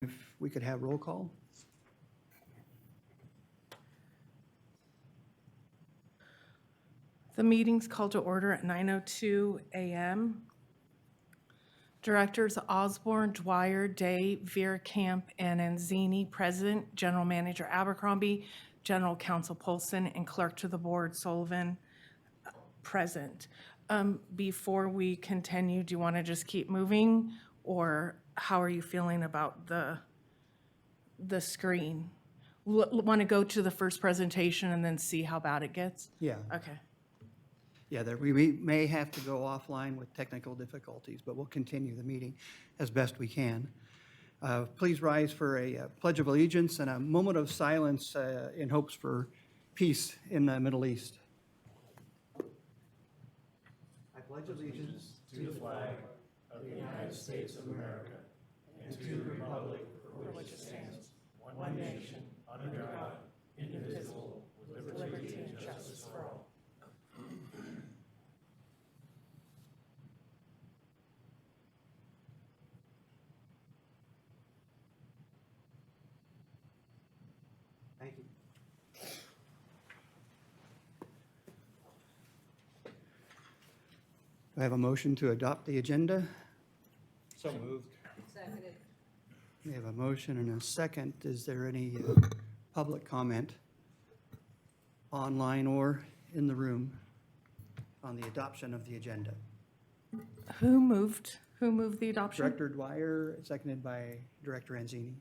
If we could have roll call? The meeting's called to order at 9:02 a.m. Directors Osborne, Dwyer, Day, Veerkamp, and Anzini present. General Manager Abercrombie, General Counsel Polson, and Clerk to the Board Sullivan present. Before we continue, do you want to just keep moving, or how are you feeling about the screen? Want to go to the first presentation and then see how bad it gets? Yeah. Okay. Yeah, we may have to go offline with technical difficulties, but we'll continue the meeting as best we can. Please rise for a pledge of allegiance and a moment of silence in hopes for peace in the Middle East. I pledge allegiance to the flag of the United States of America and to the republic for which it stands, one nation, under God, indivisible, with liberty and justice for all. Thank you. Do I have a motion to adopt the agenda? So moved. Seconded. We have a motion and a second. Is there any public comment, online or in the room, on the adoption of the agenda? Who moved the adoption? Director Dwyer, seconded by Director Anzini.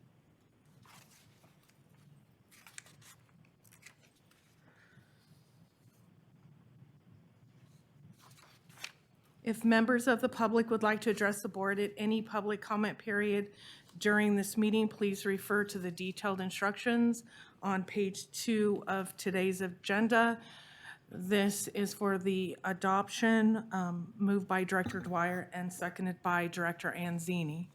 If members of the public would like to address the board at any public comment period during this meeting, please refer to the detailed instructions on page 2 of today's agenda. This is for the adoption, moved by Director Dwyer and seconded by Director Anzini.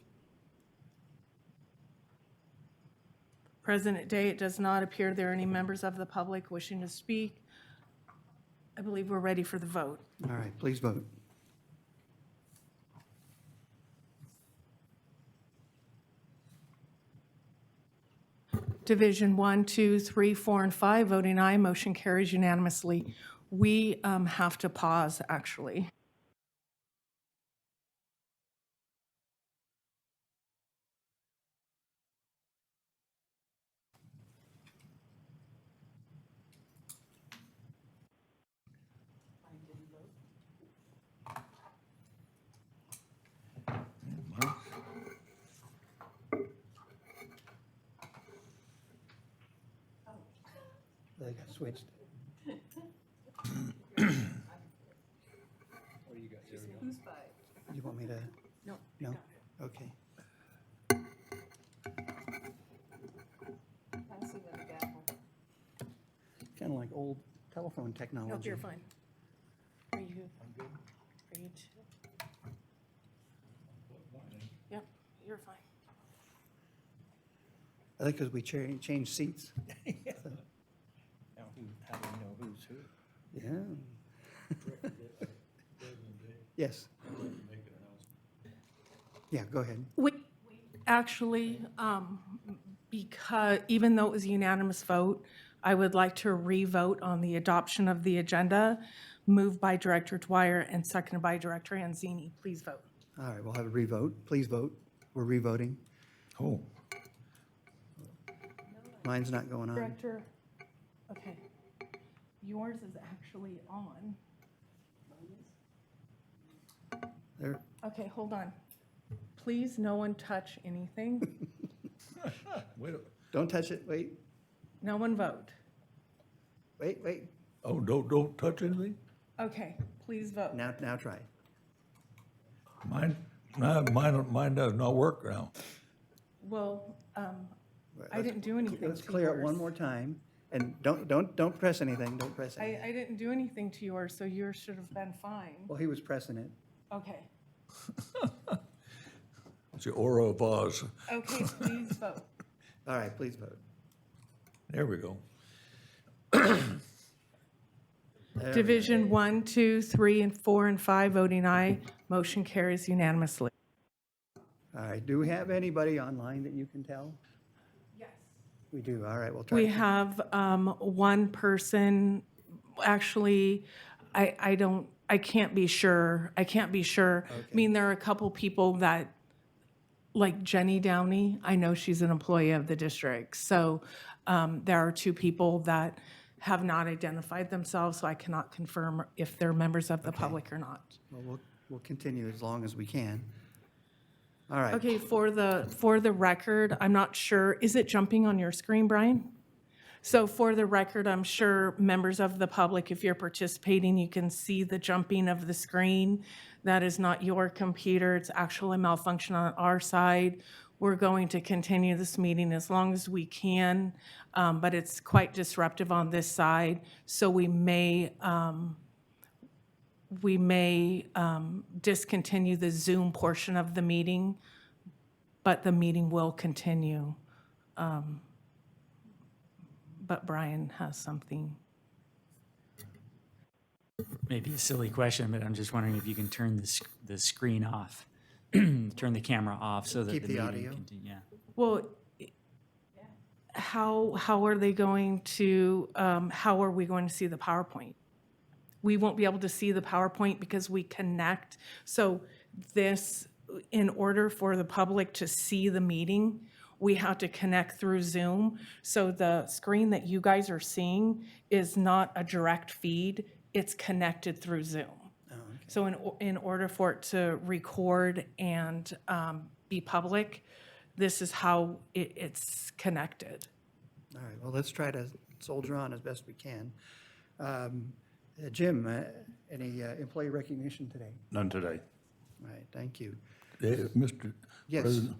President Day, it does not appear there are any members of the public wishing to speak. I believe we're ready for the vote. All right, please vote. Division 1, 2, 3, 4, and 5, voting aye, motion carries unanimously. We have to pause, actually. They got switched. Who's five? You want me to? No. No? Okay. Passing of the gavel. Kind of like old telephone technology. No, you're fine. Are you? I'm good. Are you too? Yep, you're fine. I think because we changed seats. Now, how do we know who's who? Yeah. Yes. Yeah, go ahead. We actually, because even though it was a unanimous vote, I would like to re-vote on the adoption of the agenda, moved by Director Dwyer and seconded by Director Anzini. Please vote. All right, we'll have a revote. Please vote. We're revoting. Oh. Mine's not going on. Director, okay. Yours is actually on. There. Okay, hold on. Please, no one touch anything. Wait, Don't touch it. Wait, No one vote. wait. oh, don't touch anything? Okay, please vote. Now try. Mine does not work now. Well, I didn't do anything to yours. Let's clear it one more time. And don't press anything. Don't press anything. I didn't do anything to yours, so yours should have been fine. Well, he was pressing it. Okay. It's the aura of Oz. Okay, please vote. All right, please vote. There we go. There. Division 1, 2, 3, and 4, and 5, voting aye. Motion carries unanimously. All right, do we have anybody online that you can tell? Yes. We do, all right, we'll try. We to- have one person, actually, I can't be sure. I can't be sure. I mean, there are a couple people that, like Jenny Downey, I know she's an employee of the district. So there are two people that have not identified themselves, so I cannot confirm if they're members of the public or not. Well, we'll continue as long as we can. All right. Okay, for the record, I'm not sure, is it jumping on your screen, Brian? So for the record, I'm sure members of the public, if you're participating, you can see the jumping of the screen. That is not your computer, it's actually a malfunction on our side. We're going to continue this meeting as long as we can, but it's quite disruptive on this side, so we may discontinue the Zoom portion of the meeting, but the meeting will continue. But Brian has something. Maybe a silly question, but I'm just wondering if you can turn the screen off, turn the camera off so that Keep the meeting audio. Yeah. Well, how are they going to, how are we going to see the PowerPoint? We won't be able to see the PowerPoint because we connect. So this, in order for the public to see the meeting, we have to connect through Zoom. So the screen that you guys are seeing is not a direct feed, it's connected through Zoom. So in order for it to record and be public, this is how it's connected. All right, well, let's try to soldier on as best we can. Jim, any employee recognition today? None today. All right, thank you. Mr. Yes. President,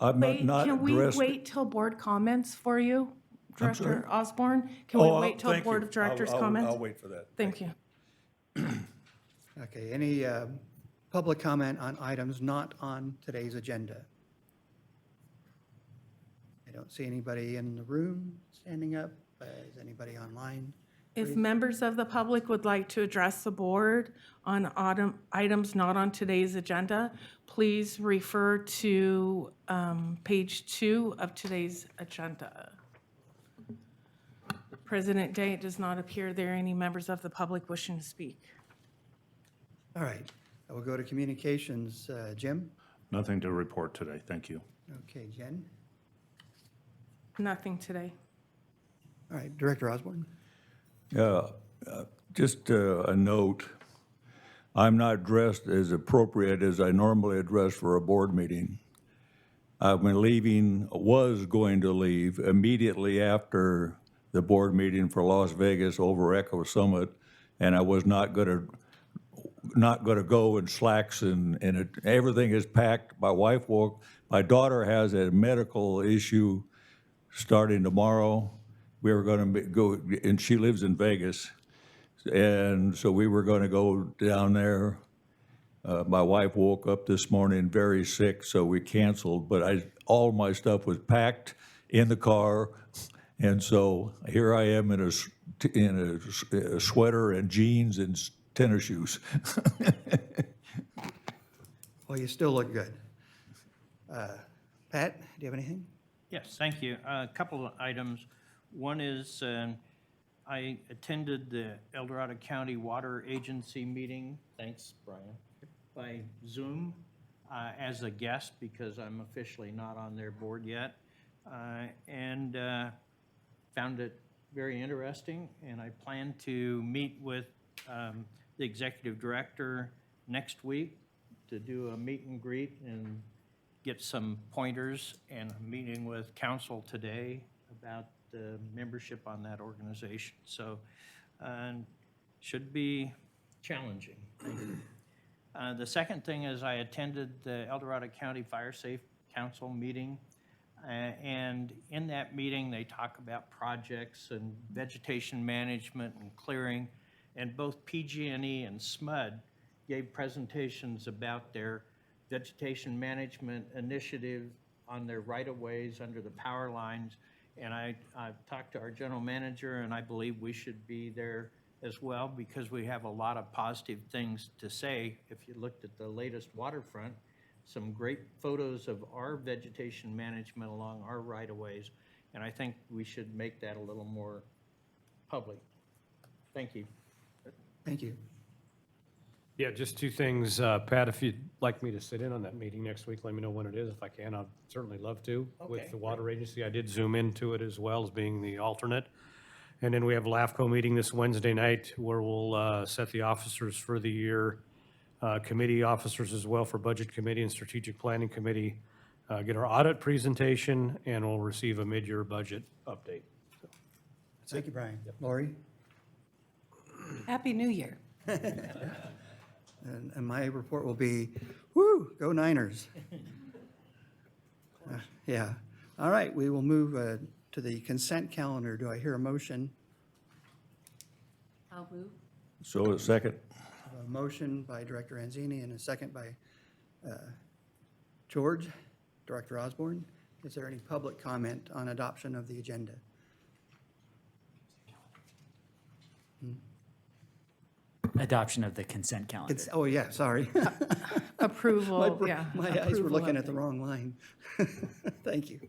I've Wait, not can we addressed. wait till board comments for you, I'm sorry? Director Osborne? Can we Oh, wait till thank Board you. of Directors I'll comments? wait for that. Thank you. Okay, any public comment on items not on today's agenda? I don't see anybody in the room standing up. Is anybody online? If members of the public would like to address the board on items not on today's agenda, please refer to page 2 of today's agenda. President Day, it does not appear there are any members of the public wishing to speak. All right, I will go to communications. Jim? Nothing to report today. Thank you. Okay, Jen? Nothing today. All right, Director Osborne? Just a note, I'm not dressed as appropriate as I normally dress for a board meeting. I've been leaving, was going to leave immediately after the board meeting for Las Vegas over Echo Summit, and I was not gonna go in slacks and everything is packed. My daughter has a medical issue starting tomorrow. We were gonna go, and she lives in Vegas, and so we were gonna go down there. My wife woke up this morning very sick, so we canceled, but all my stuff was packed in the car, and so here I am in a sweater and jeans and tennis shoes. Well, you still look good. Pat, do you have anything? Yes, thank you. A couple of items. One is I attended the El Dorado County Water Agency meeting, thanks, Brian, by Zoom as a guest because I'm officially not on their board yet, and found it very interesting, and I plan to meet with the executive director next week to do a meet and greet and get some pointers, and I'm meeting with council today about the membership on that organization. So should be challenging. The second thing is I attended the El Dorado County Fire Safe Council meeting. And in that meeting, they talk about projects and vegetation management and clearing. And both PG&E and SMUD gave presentations about their vegetation management initiative on their right-of-ways under the power lines. And I've talked to our general manager, and I believe we should be there as well, because we have a lot of positive things to say. If you looked at the latest waterfront, some great photos of our vegetation management along our right-of-ways, and I think we should make that a little more public. Thank you. Thank you. Yeah, just two things. Pat, if you'd like me to sit in on that meeting next week, let me know when it is. If I can, I'd certainly love to. Okay, With the water agency, I did zoom into it as well as being the alternate. And then we have a LAFCO meeting this Wednesday night where we'll set the officers for the year, committee officers as well for Budget Committee and Strategic Planning Committee, get our audit presentation, and we'll receive a mid-year budget update. Thank you, Brian. Lori? Happy New Year. And my report will be, woo, go Niners. Yeah. All right, we will move to the consent calendar. Do I hear a motion? I'll move. So a second. A motion by Director Anzini and a second by George, Director Osborne. Is there any public comment on adoption of the agenda? Adoption of the consent calendar. Oh, yeah, sorry. Approval, yeah. My eyes were approval looking of at the wrong line. Thank you.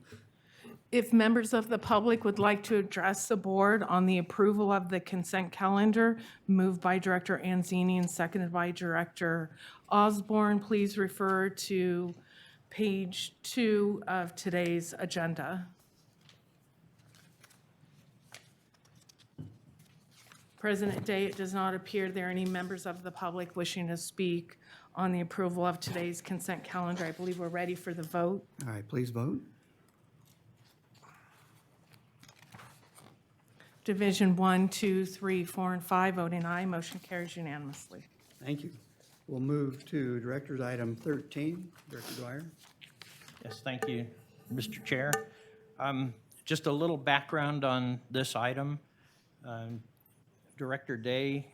If members of the public would like to address the board on the approval of the consent calendar, moved by Director Anzini and seconded by Director Osborne, please refer to page 2 of today's agenda. President Day, it does not appear there are any members of the public wishing to speak on the approval of today's consent calendar. I believe we're ready for the vote. All right, please vote. Division 1, 2, 3, 4, and 5, voting aye. Motion carries unanimously. Thank you. We'll move to Director's Item 13. Director Dwyer? Yes, thank you, Mr. Chair. Just a little background on this item. Director Day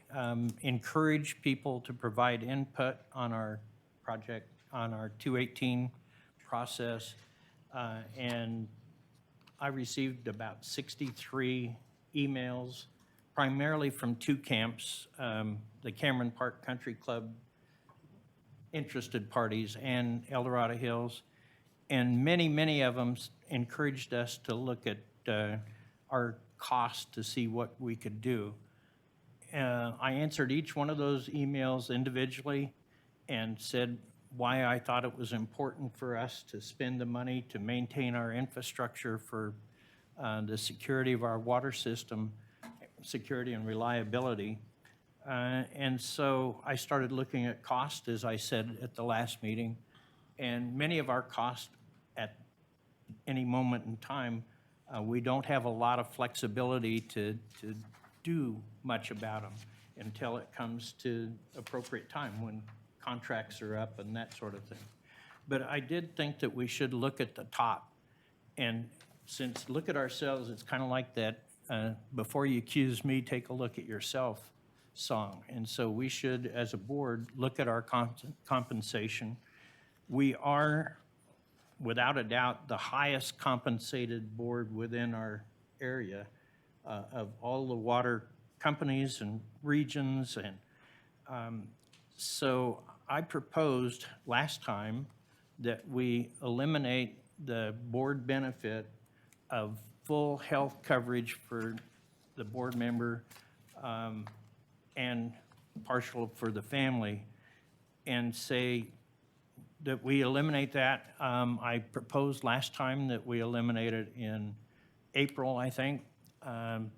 encouraged people to provide input on our project, on our 218 process, and I received about 63 emails, primarily from two camps, the Cameron Park Country Club interested parties and El Dorado Hills, and many of them encouraged us to look at our cost to see what we could do. I answered each one of those emails individually and said why I thought it was important for us to spend the money to maintain our infrastructure for the security of our water system, security and reliability. And so I started looking at cost, as I said at the last meeting, and many of our costs at any moment in time, we don't have a lot of flexibility to do much about them until it comes to appropriate time when contracts are up and that sort of thing. But I did think that we should look at the top. And since look at ourselves, it's kind of like that before you accuse me, take a look at yourself song. And so we should, as a board, look at our compensation. We are, without a doubt, the highest compensated board within our area of all the water companies and regions. And so I proposed last time that we eliminate the board benefit of full health coverage for the board member and partial for the family, and say that we eliminate that. I proposed last time that we eliminate it in April, I think,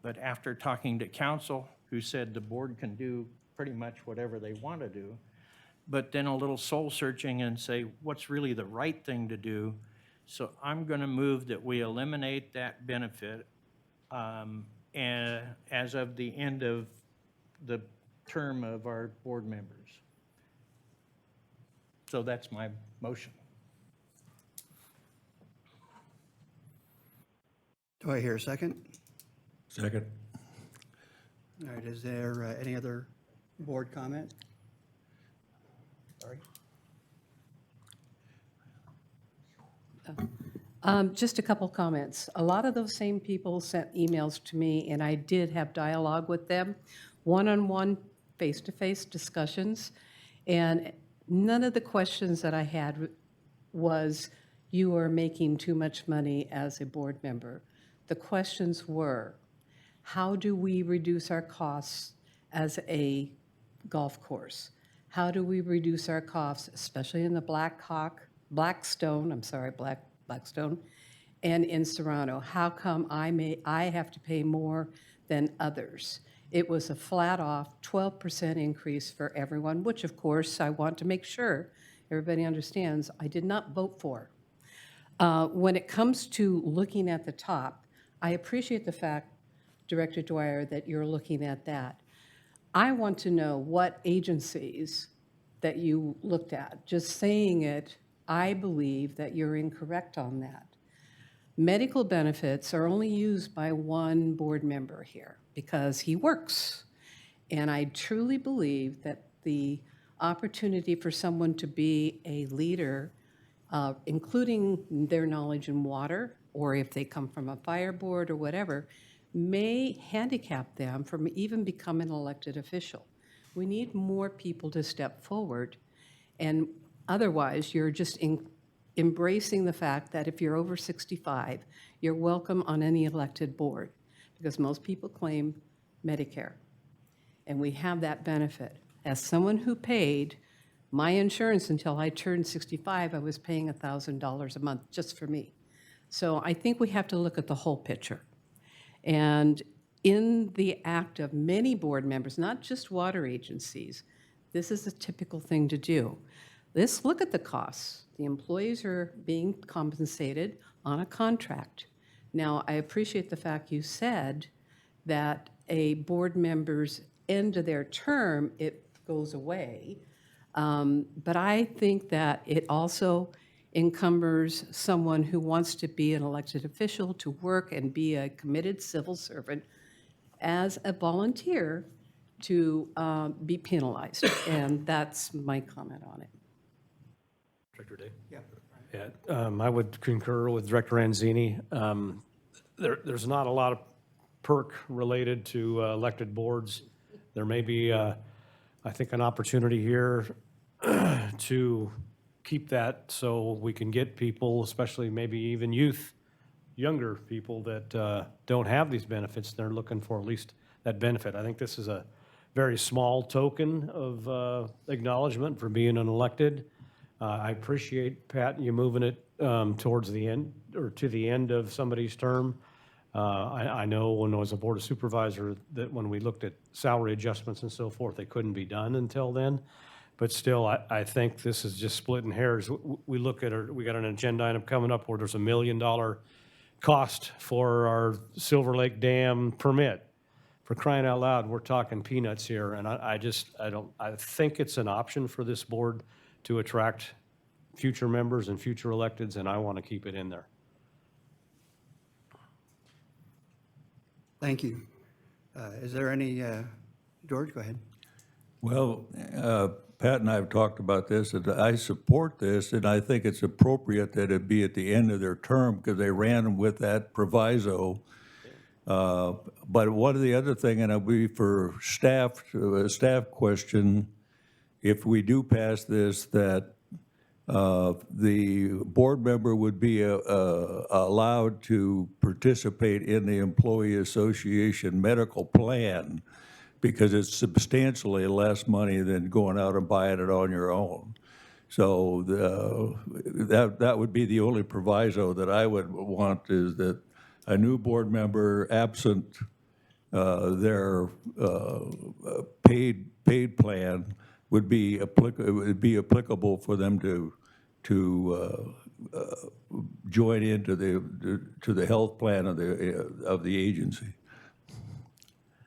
but after talking to council, who said the board can do pretty much whatever they want to do, but then a little soul searching and say, what's really the right thing to do? So I'm going to move that we eliminate that benefit and as of the end of the term of our board members. So that's my motion. Do I hear a second? Second. All right, is there any other board comment? Sorry. Just a couple comments. A lot of those same people sent emails to me, and I did have dialogue with them. one-on-one, face-to-face discussions, and none of the questions that I had was, you are making too much money as a board member. The questions were, how do we reduce our costs as a golf course? How do we reduce our costs, especially in the Blackstone, and in Serrano? How come I have to pay more than others? It was a flat-off 12% increase for everyone, which of course I want to make sure everybody understands I did not vote for. When it comes to looking at the top, I appreciate the fact, Director Dwyer, that you're looking at that. I want to know what agencies that you looked at. Just saying it, I believe that you're incorrect on that. Medical benefits are only used by one board member here because he works. And I truly believe that the opportunity for someone to be a leader, including their knowledge in water, or if they come from a fire board or whatever, may handicap them from even becoming an elected official. We need more people to step forward, and otherwise you're just embracing the fact that if you're over 65, you're welcome on any elected board, because most people claim Medicare, and we have that benefit. As someone who paid my insurance until I turned 65, I was paying $1,000 a month just for me. So I think we have to look at the whole picture. And in the act of many board members, not just water agencies, this is a typical thing to do. Let's look at the costs. The employees are being compensated on a contract. Now, I appreciate the fact you said that a board member's end of their term, it goes away. But I think that it also encumbers someone who wants to be an elected official, to work and be a committed civil servant as a volunteer, to be penalized. And that's my comment on it. Director Day? Yeah. Yeah, I would concur with Director Anzini. There's not a lot of perk related to elected boards. There may be, I think, an opportunity here to keep that so we can get people, especially maybe even younger people that don't have these benefits. They're looking for at least that benefit. I think this is a very small token of acknowledgement for being an elected. I appreciate, Pat, you moving it towards the end, or to the end of somebody's term. I know when I was a board of supervisor that when we looked at salary adjustments and so forth, they couldn't be done until then. But still, I think this is just splitting hairs. We look at, we got an agenda item coming up where there's $1 million cost for our Silver Lake Dam permit. For crying out loud, we're talking peanuts here, and I think it's an option for this board to attract future members and future electeds, and I want to keep it in there. Thank you. Is there any, George, go ahead. Well, Pat and I have talked about this, and I support this, and I think it's appropriate that it be at the end of their term, because they ran with that proviso. But one of the other thing, and it'll be for staff, a staff question, if we do pass this, that the board member would be allowed to participate in the employee association medical plan, because it's substantially less money than going out and buying it on your own. So that would be the only proviso that I would want, is that a new board member, absent their paid plan, would be applicable for them to join into the health plan of the agency.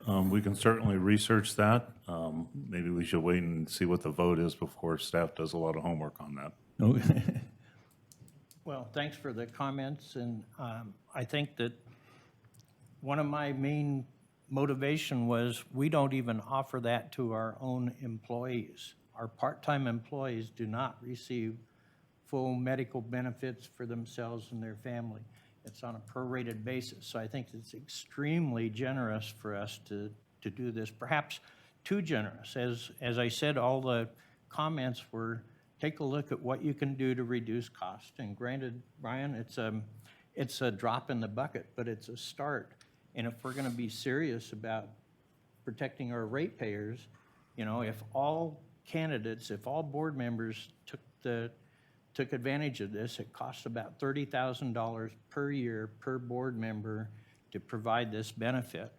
We can certainly research that. Maybe we should wait and see what the vote is before staff does a lot of homework on that. Okay. Well, thanks for the comments, and I think that one of my main motivation was we don't even offer that to our own employees. Our part-time employees do not receive full medical benefits for themselves and their family. It's on a prorated basis, so I think it's extremely generous for us to to do this, perhaps too generous. As I said, all the comments were, take a look at what you can do to reduce cost. And granted, Brian, it's a drop in the bucket, but it's a start. And if we're going to be serious about protecting our ratepayers, you know, if all candidates, if all board members took advantage of this, it costs about $30,000 per year per board member to provide this benefit.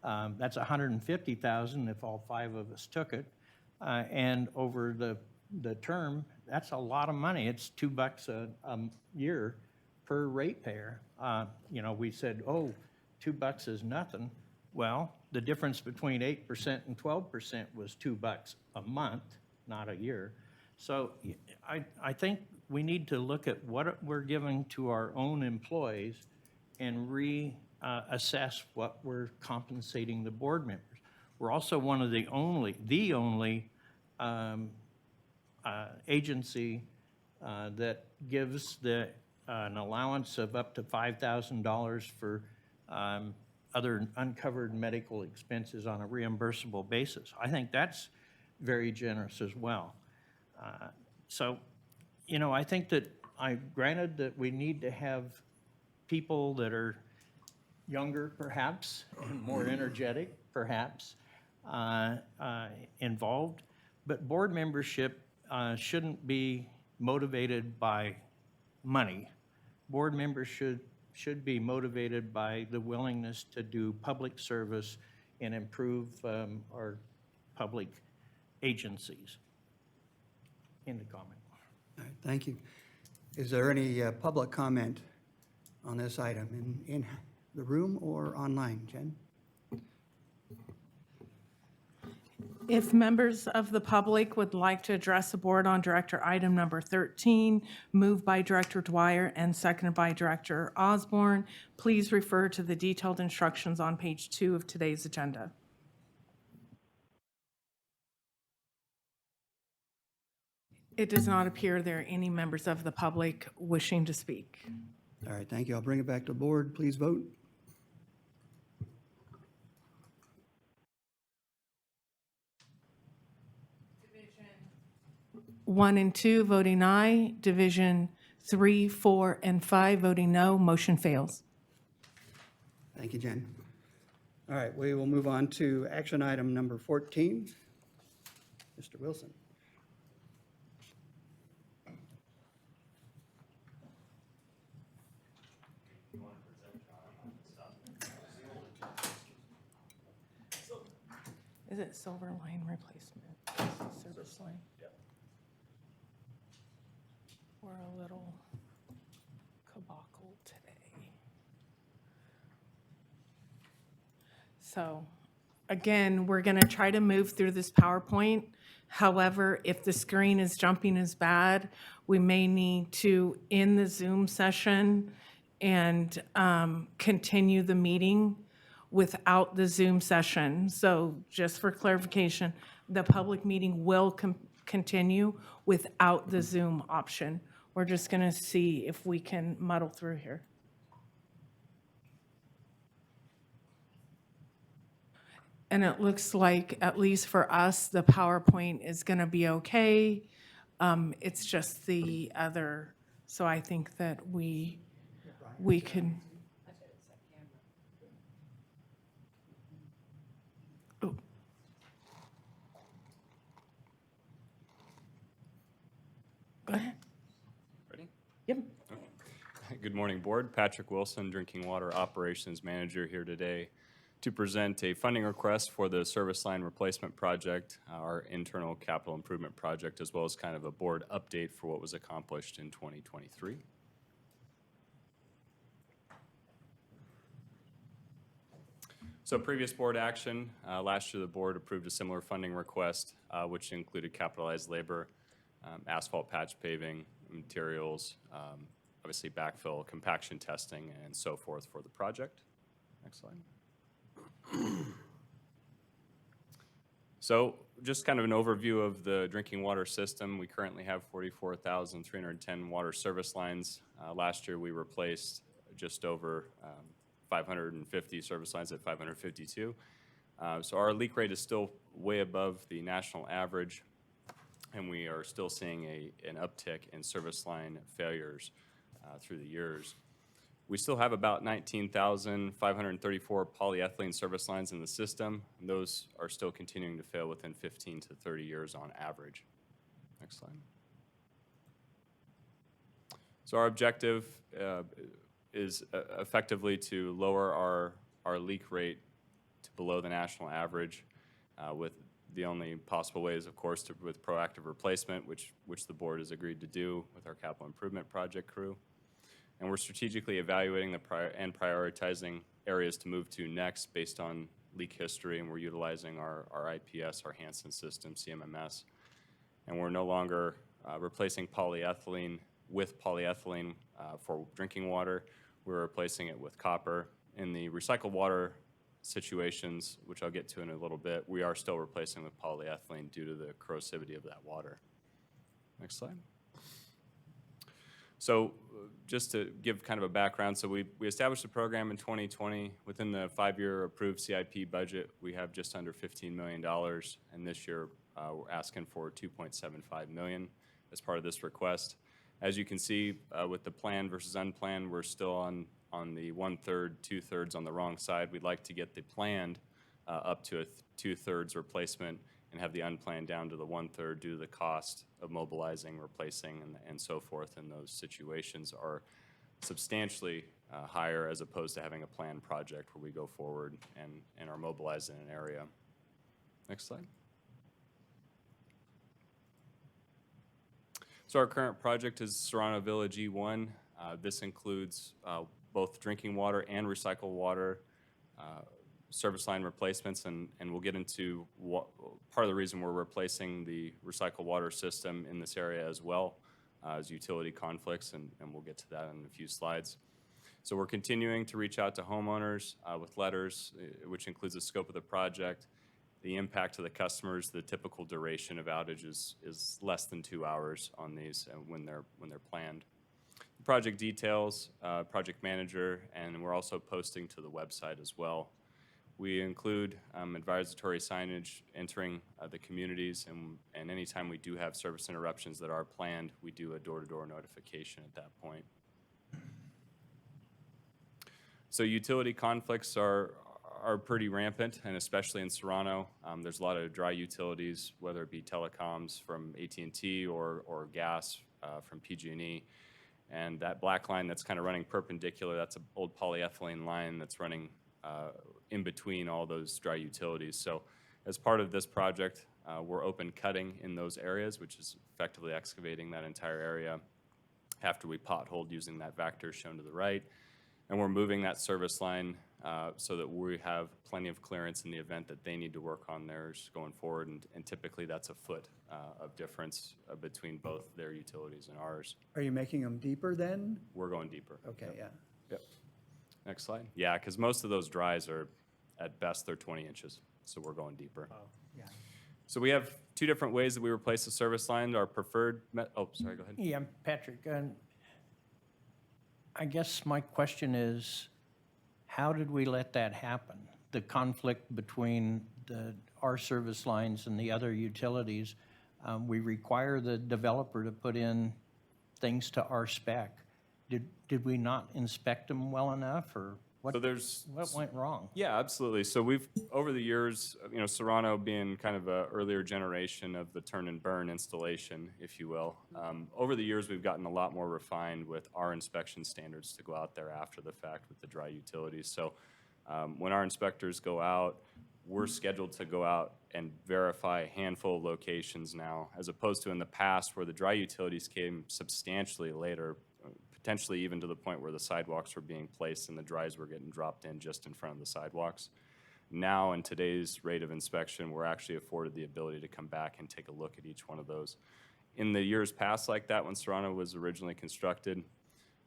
That's $150,000 if all 5 of us took it. And over the term, that's a lot of money. It's $2 a year per ratepayer. You know, we said, oh, $2 is nothing. Well, the difference between 8% and 12% was $2 a month, not a year. So I think we need to look at what we're giving to our own employees and reassess what we're compensating the board members. We're also one of the only agency that gives an allowance of up to $5,000 for other uncovered medical expenses on a reimbursable basis. I think that's very generous as well. So, you know, I think that granted that we need to have people that are younger perhaps and more energetic perhaps involved, but board membership shouldn't be motivated by money. Board members should be motivated by the willingness to do public service and improve our public agencies. End of comment. All right, thank you. Is there any public comment on this item in the room or online? Jen? If members of the public would like to address the board on Director item number 13, moved by Director Dwyer and seconded by Director Osborne, please refer to the detailed instructions on page 2 of today's agenda. It does not appear there are any members of the public wishing to speak. All right, thank you. I'll bring it back to the board. Please vote. Division 1 and 2 voting aye. Division 3, 4, and 5 voting no. Motion fails. Thank you, Jen. All right, we will move on to action item number 14. Mr. Wilson. Is it silver line replacement? Service line? Yeah. We're a little cabocled today. So, again, we're going to try to move through this PowerPoint. However, if the screen is jumping as bad, we may need to end the Zoom session and continue the meeting without the Zoom session. So just for clarification, the public meeting will continue without the Zoom option. We're just going to see if we can muddle through here. And it looks like, at least for us, the PowerPoint is going to be okay. It's just the other, so I think that we can. Oh. Go ahead. Ready? Yep. Good morning, Board. Patrick Wilson, Drinking Water Operations Manager, here today to present a funding request for the service line replacement project, our internal capital improvement project, as well as kind of a board update for what was accomplished in 2023. So previous board action, last year the board approved a similar funding request, which included capitalized labor, asphalt patch paving, materials, obviously backfill, compaction testing, and so forth for the project. Next slide. So just kind of an overview of the drinking water system. We currently have 44,310 water service lines. Last year we replaced just over 550 service lines at 552. So our leak rate is still way above the national average, and we are still seeing an uptick in service line failures through the years. We still have about 19,534 polyethylene service lines in the system, and those are still continuing to fail within 15 to 30 years on average. Next slide. So our objective is effectively to lower our leak rate to below the national average, with the only possible ways, of course, with proactive replacement, which the board has agreed to do with our capital improvement project crew. And we're strategically evaluating and prioritizing areas to move to next based on leak history, and we're utilizing our IPS, our Hansen system, CMMS. And we're no longer replacing polyethylene with polyethylene for drinking water. We're replacing it with copper. In the recycled water situations, which I'll get to in a little bit, we are still replacing with polyethylene due to the corrosivity of that water. Next slide. So just to give kind of a background, so we established a program in 2020. Within the 5-year approved CIP budget, we have just under $15 million, and this year we're asking for $2.75 million as part of this request. As you can see, with the planned versus unplanned, we're still on the 1/3, 2/3 on the wrong side. We'd like to get the planned up to a 2/3 replacement and have the unplanned down to the 1/3 due to the cost of mobilizing, replacing, and so forth in those situations are substantially higher as opposed to having a planned project where we go forward and are mobilized in an area. Next slide. So our current project is Serrano Village E1. This includes both drinking water and recycled water service line replacements, and we'll get into part of the reason we're replacing the recycled water system in this area as well as utility conflicts, and we'll get to that in a few slides. So we're continuing to reach out to homeowners with letters, which includes the scope of the project, the impact to the customers. The typical duration of outages is less than 2 hours on these when they're planned. The project details, project manager, and we're also posting to the website as well. We include advisory signage entering the communities, and anytime we do have service interruptions that are planned, we do a door-to-door notification at that point. So utility conflicts are pretty rampant, and especially in Serrano. There's a lot of dry utilities, whether it be telecoms from AT&T or gas from PG&E. And that black line that's kind of running perpendicular, that's an old polyethylene line that's running in between all those dry utilities. So as part of this project, we're open cutting in those areas, which is effectively excavating that entire area after we potholed using that vector shown to the right. And we're moving that service line so that we have plenty of clearance in the event that they need to work on theirs going forward. And typically that's a foot of difference between both their utilities and ours. Are you making them deeper then? We're going deeper. Okay, yeah. Yep. Next slide. Yeah, because most of those dries are, at best, they're 20 inches. So we're going deeper. Yeah. So we have two different ways that we replace the service line. Our preferred, oh, sorry, go ahead. Yeah, Patrick, I guess my question is, how did we let that happen? The conflict between our service lines and the other utilities. We require the developer to put in things to our spec. Did we not inspect them well enough, or what, what went wrong? Yeah, absolutely. So we've, over the years, Serrano being kind of an earlier generation of the turn and burn installation, if you will. Over the years, we've gotten a lot more refined with our inspection standards to go out there after the fact with the dry utilities. So when our inspectors go out, we're scheduled to go out and verify a handful of locations now, as opposed to in the past where the dry utilities came substantially later, potentially even to the point where the sidewalks were being placed and the dries were getting dropped in just in front of the sidewalks. Now, in today's rate of inspection, we're actually afforded the ability to come back and take a look at each one of those. In the years past like that, when Serrano was originally constructed,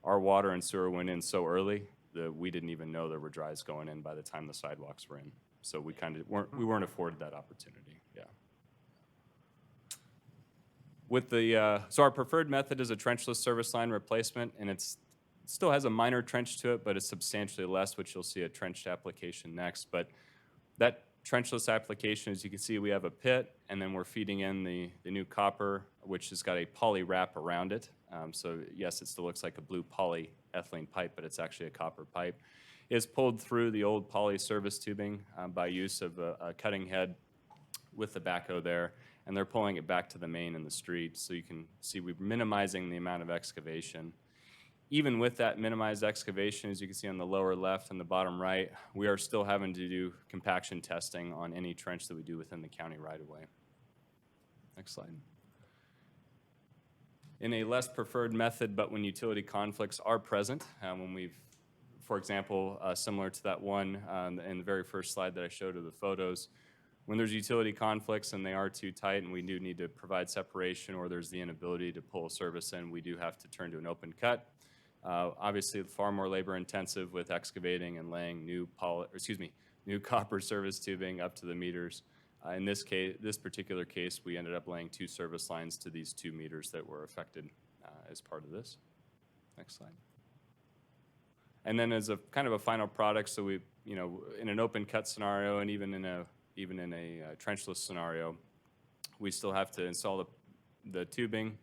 our water and sewer went in so early that we didn't even know there were dries going in by the time the sidewalks were in. So we kind of weren't afforded that opportunity, yeah. With the, so our preferred method is a trenchless service line replacement, and it still has a minor trench to it, but it's substantially less, which you'll see a trenched application next. But that trenchless application, as you can see, we have a pit, and then we're feeding in the new copper, which has got a poly wrap around it. So yes, it still looks like a blue polyethylene pipe, but it's actually a copper pipe. It's pulled through the old poly service tubing by use of a cutting head with the backhoe there, and they're pulling it back to the main in the street. So you can see we're minimizing the amount of excavation. Even with that minimized excavation, as you can see on the lower left and the bottom right, we are still having to do compaction testing on any trench that we do within the county right-of-way. Next slide. In a less preferred method, but when utility conflicts are present, when we've, for example, similar to that one in the very first slide that I showed of the photos, when there's utility conflicts and they are too tight and we do need to provide separation, or there's the inability to pull service in, we do have to turn to an open cut. Obviously, far more labor intensive with excavating and laying new copper service tubing up to the meters. In this case, this particular case, we ended up laying 2 service lines to these 2 meters that were affected as part of this. Next slide. And then as a kind of a final product, so we, in an open cut scenario, and even in a trenchless scenario, we still have to install the tubing,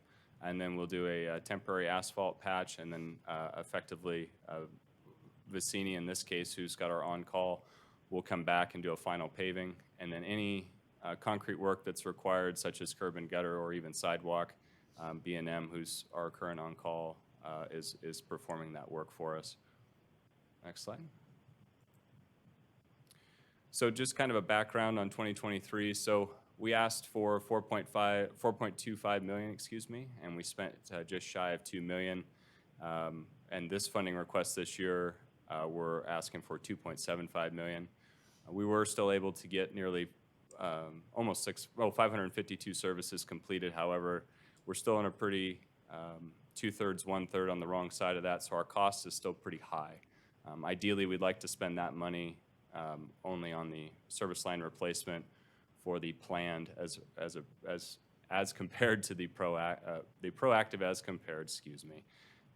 and then we'll do a temporary asphalt patch, and then effectively Vicini, in this case, who's got our on-call, will come back and do a final paving, and then any concrete work that's required, such as curb and gutter or even sidewalk, B&M, who's our current on-call, is performing that work for us. Next slide. So just kind of a background on 2023. So we asked for 4.25 million, and we spent just shy of 2 million. And this funding request this year, we're asking for 2.75 million. We were still able to get nearly almost 552 services completed. However, we're still in a pretty 2/3, 1/3 on the wrong side of that, so our cost is still pretty high. Ideally, we'd like to spend that money only on the service line replacement for the planned as compared to the proactive as compared,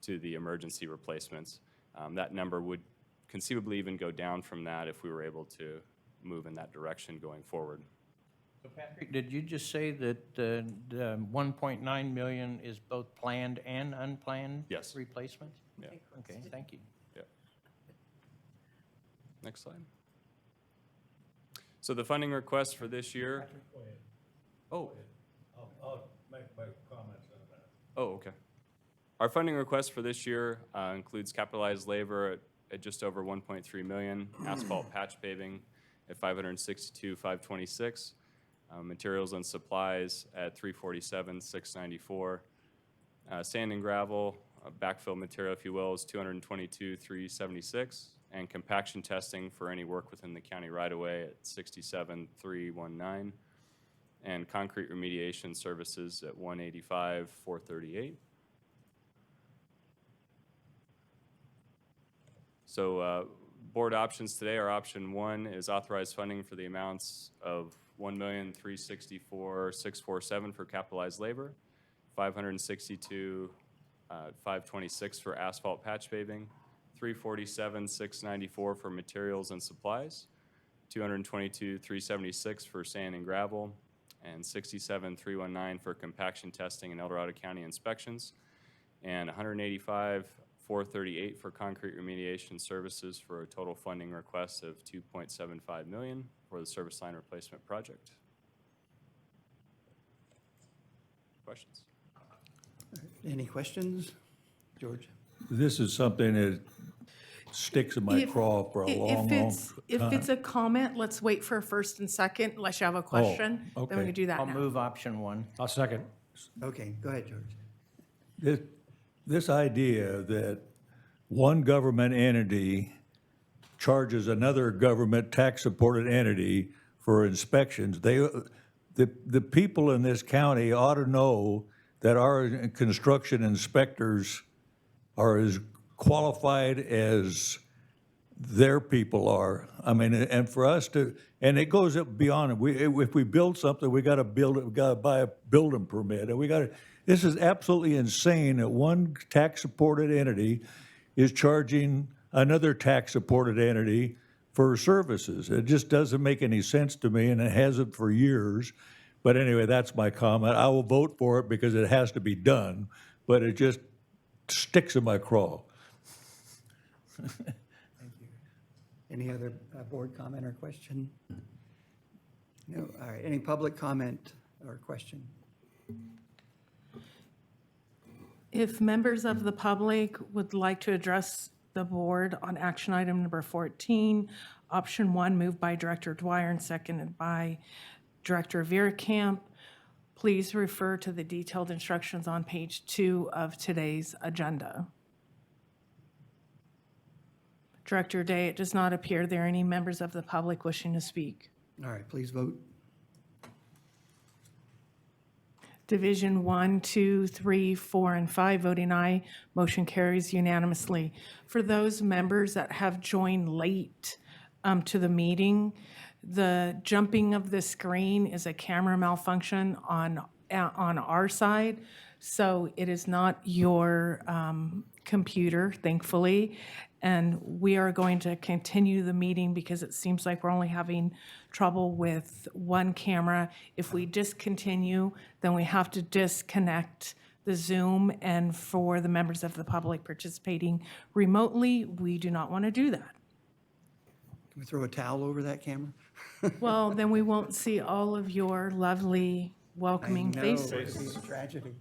to the emergency replacements. That number would conceivably even go down from that if we were able to move in that direction going forward. So Patrick, did you just say that the 1.9 million is both planned and unplanned? Yes. Replacements? Yeah. Okay, thank you. Next slide. So the funding request for this year. Oh. I'll make my comments on that. Oh, okay. Our funding request for this year includes capitalized labor at just over 1.3 million, asphalt patch paving at 562,526, materials and supplies at 347,694, sand and gravel, backfill material, if you will, is 222,376, and compaction testing for any work within the county right-of-way at 67,319, and concrete remediation services at 185,438. So board options today, our option 1 is authorized funding for the amounts of $1,364,647 for capitalized labor, $562,526 for asphalt patch paving, $347,694 for materials and supplies, $222,376 for sand and gravel, and $67,319 for compaction testing and El Dorado County inspections, and $185,438 for concrete remediation services, for a total funding request of $2.75 million for the service line replacement project. Questions? Any questions? George? This is something that sticks in my craw for a long, long If time. it's a comment, let's wait for a first and second, unless you have a question. Then we okay. can do that I'll now. move option 1. I'll second. Okay, go ahead, George. This idea that one government entity charges another government tax-supported entity for inspections, the people in this county ought to know that our construction inspectors are as qualified as their people are. I mean, and for us to, and it goes up beyond it. If we build something, we got to build it. We got to buy a building permit, and we got to. This is absolutely insane that one tax-supported entity is charging another tax-supported entity for services. It just doesn't make any sense to me, and it hasn't for years. But anyway, that's my comment. I will vote for it because it has to be done, but it just sticks in my craw. Any other board comment or question? No, all right, any public comment or question? If members of the public would like to address the board on action item number 14, option 1, moved by Director Dwyer and seconded by Director Veerkamp, please refer to the detailed instructions on page 2 of today's agenda. Director Day, it does not appear there are any members of the public wishing to speak. All right, please vote. Division 1, 2, 3, 4, and 5, voting aye. Motion carries unanimously. For those members that have joined late to the meeting, the jumping of the screen is a camera malfunction on our side, so it is not your computer, thankfully. And we are going to continue the meeting because it seems like we're only having trouble with one camera. If we discontinue, then we have to disconnect the Zoom. And for the members of the public participating remotely, we do not want to do that. Can we throw a towel over that camera? Well, then we won't see all of your lovely, welcoming I know, faces. it's a tragedy.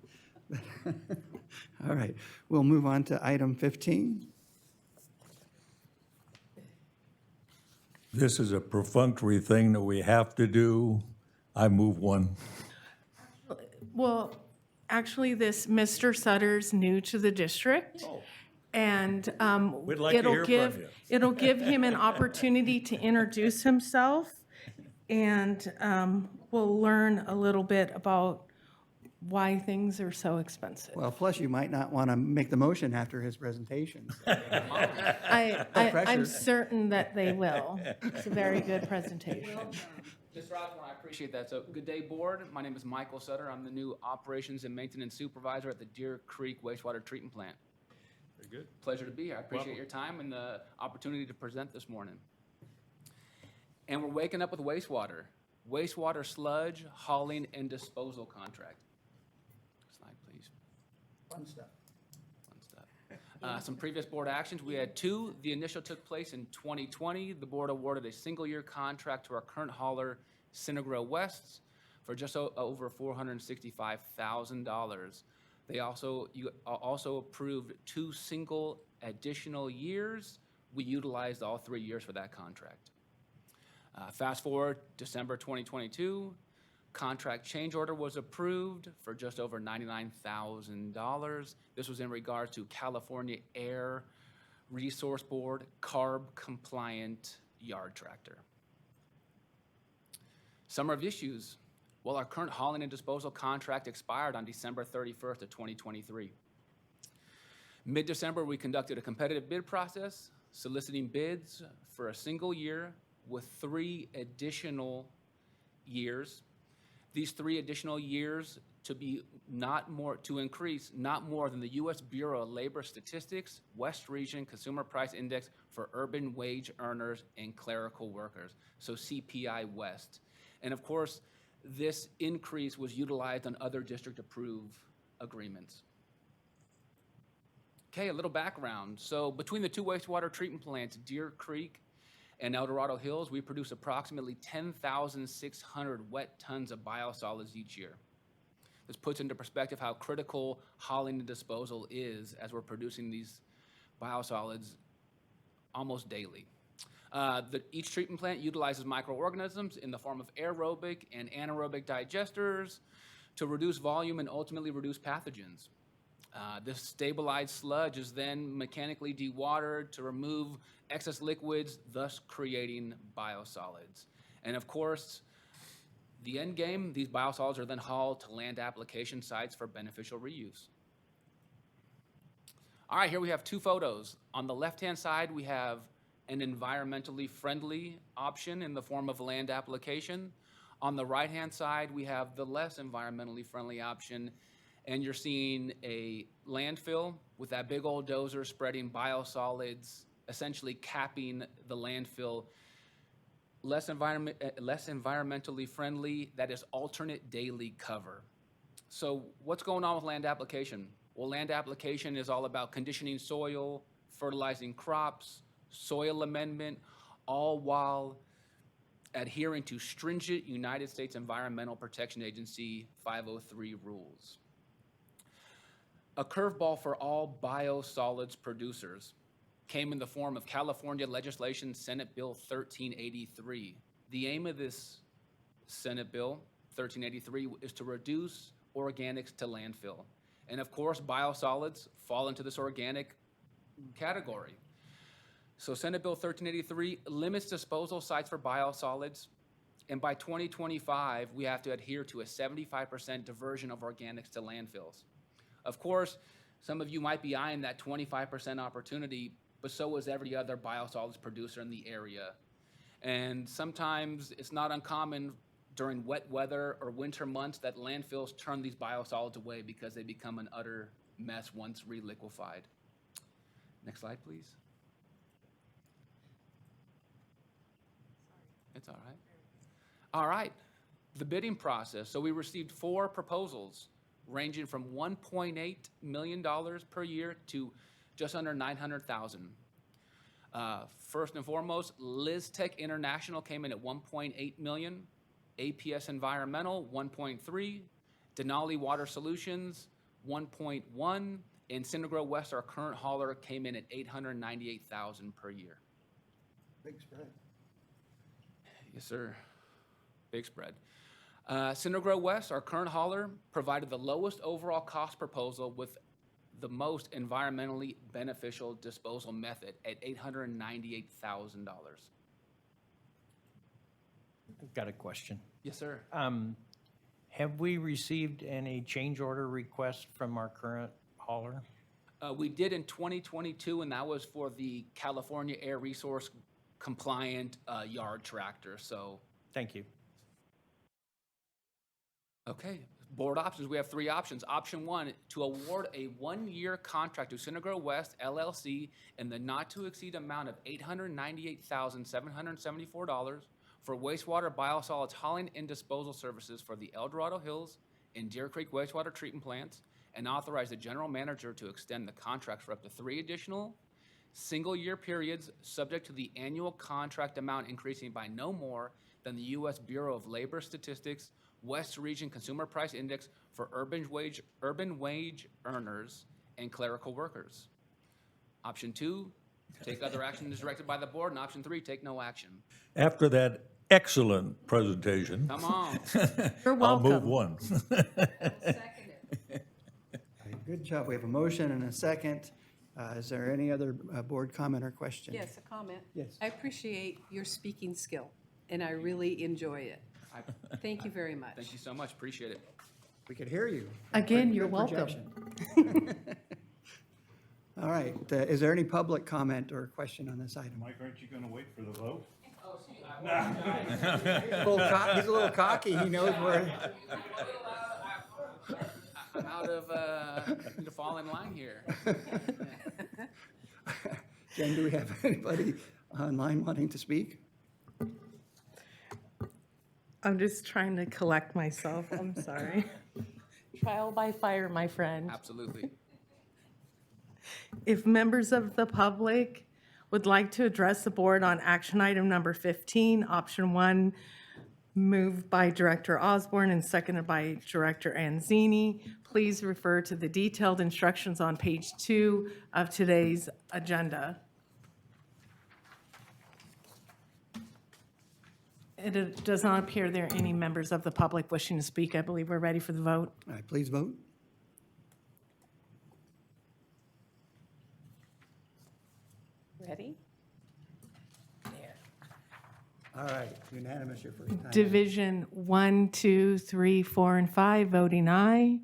All right, we'll move on to item 15. This is a perfunctory thing that we have to do. I move one. Well, actually, this Mr. Sutter's new to the district. And We'd like to hear from you. it'll give him an opportunity to introduce himself. And we'll learn a little bit about why things are so expensive. Well, plus you might not want to make the motion after his presentation. I'm pressure. certain that they will. It's a very good presentation. Mr. Osborne, I appreciate that. So, good day, board. My name is Michael Sutter. I'm the new Operations and Maintenance Supervisor at the Deer Creek Wastewater Treatment Plant. Very good. Pleasure to be here. I appreciate your time and the opportunity to present this morning. And we're waking up with wastewater sludge, hauling, and disposal contract. Slide, please. Fun stuff. Fun stuff. Some previous board actions, we had two. The initial took place in 2020. The board awarded a single-year contract to our current hauler, Synagro West, for just over $465,000. They also approved 2 single additional years. We utilized all 3 years for that contract. Fast forward December 2022, contract change order was approved for just over $99,000. This was in regards to California Air Resource Board CARB compliant yard tractor. Summer of issues. Well, our current hauling and disposal contract expired on December 31st of 2023. Mid-December, we conducted a competitive bid process, soliciting bids for a single year with 3 additional years. These 3 additional years to increase not more than the U.S. Bureau of Labor Statistics West Region Consumer Price Index for urban wage earners and clerical workers, so CPI West. And of course, this increase was utilized on other district-approved agreements. Okay, a little background. So between the 2 wastewater treatment plants, Deer Creek and El Dorado Hills, we produce approximately 10,600 wet tons of biosolids each year. This puts into perspective how critical hauling and disposal is as we're producing these biosolids almost daily. Each treatment plant utilizes microorganisms in the form of aerobic and anaerobic digesters to reduce volume and ultimately reduce pathogens. This stabilized sludge is then mechanically dewatered to remove excess liquids, thus creating biosolids. And of course, the end game, these biosolids are then hauled to land application sites for beneficial reuse. All right, here we have 2 photos. On the left-hand side, we have an environmentally friendly option in the form of land application. On the right-hand side, we have the less environmentally friendly option, and you're seeing a landfill with that big old dozer spreading biosolids, essentially capping the landfill less environmentally friendly, that is alternate daily cover. So what's going on with land application? Well, land application is all about conditioning soil, fertilizing crops, soil amendment, all while adhering to stringent United States Environmental Protection Agency 503 rules. A curveball for all biosolids producers came in the form of California legislation, Senate Bill 1383. The aim of this Senate Bill 1383 is to reduce organics to landfill. And of course, biosolids fall into this organic category. So Senate Bill 1383 limits disposal sites for biosolids, and by 2025, we have to adhere to a 75% diversion of organics to landfills. Of course, some of you might be eyeing that 25% opportunity, but so is every other biosolids producer in the area. And sometimes it's not uncommon during wet weather or winter months that landfills turn these biosolids away because they become an utter mess once reliquefied. Next slide, please. It's all right. All right, the bidding process. So we received 4 proposals ranging from $1.8 million per year to just under $900,000. First and foremost, Liz Tech International came in at $1.8 million, APS Environmental 1.3, Denali Water Solutions 1.1, and Synagro West, our current hauler, came in at $898,000 per year. Big spread. Yes, sir. Big spread. Synagro West, our current hauler, provided the lowest overall cost proposal with the most environmentally beneficial disposal method at $898,000. I've got a question. Yes, sir. Have we received any change order requests from our current hauler? We did in 2022, and that was for the California Air Resource compliant yard tractor. So, Thank you. okay. Board options, we have 3 options. Option 1, to award a 1-year contract to Synagro West LLC in the not-to-exceed amount of $898,774 for wastewater biosolids hauling and disposal services for the El Dorado Hills and Deer Creek wastewater treatment plants, and authorize the general manager to extend the contracts for up to 3 additional single-year periods, subject to the annual contract amount increasing by no more than the U.S. Bureau of Labor Statistics West Region Consumer Price Index for urban wage earners and clerical workers. Option 2, take other action as directed by the board, and option 3, take no action. After that excellent presentation, Come on. You're I'll move welcome. one. Second it. Good job. We have a motion and a second. Is there any other board comment or question? Yes, a comment. Yes. I appreciate your speaking skill, and I really enjoy it. Thank you very much. Thank you so much. Appreciate it. We could hear you. Again, Good you're welcome. projection. All right. Is there any public comment or question on this item? Mike, aren't you going to wait for the vote? He's a little cocky. He knows where. I'm out of need to fall in line here. Jen, do we have anybody online wanting to speak? I'm just trying to collect myself. I'm sorry. Trial by fire, my friend. Absolutely. If members of the public would like to address the board on action item number 15, option 1, moved by Director Osborne and seconded by Director Anzini, please refer to the detailed instructions on page 2 of today's agenda. It does not appear there are any members of the public wishing to speak. I believe we're ready for the vote. All right, please vote. Ready? All right, unanimous your first time. Division 1, 2, 3, 4, and 5, voting aye.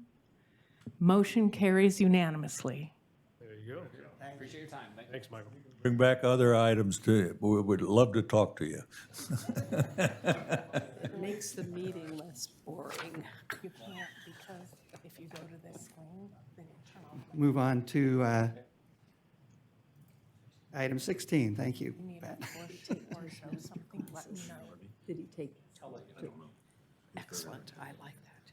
Motion carries unanimously. There you go. Appreciate your time. Thank you. Thanks, Michael. Bring back other items too. We would love to talk to you. It makes the meeting less boring. You can't because if you go to this screen, then you turn off. Move on to Item 16, thank you, You need Pat. a report or show something, let me know. Did he take? Excellent, I like that.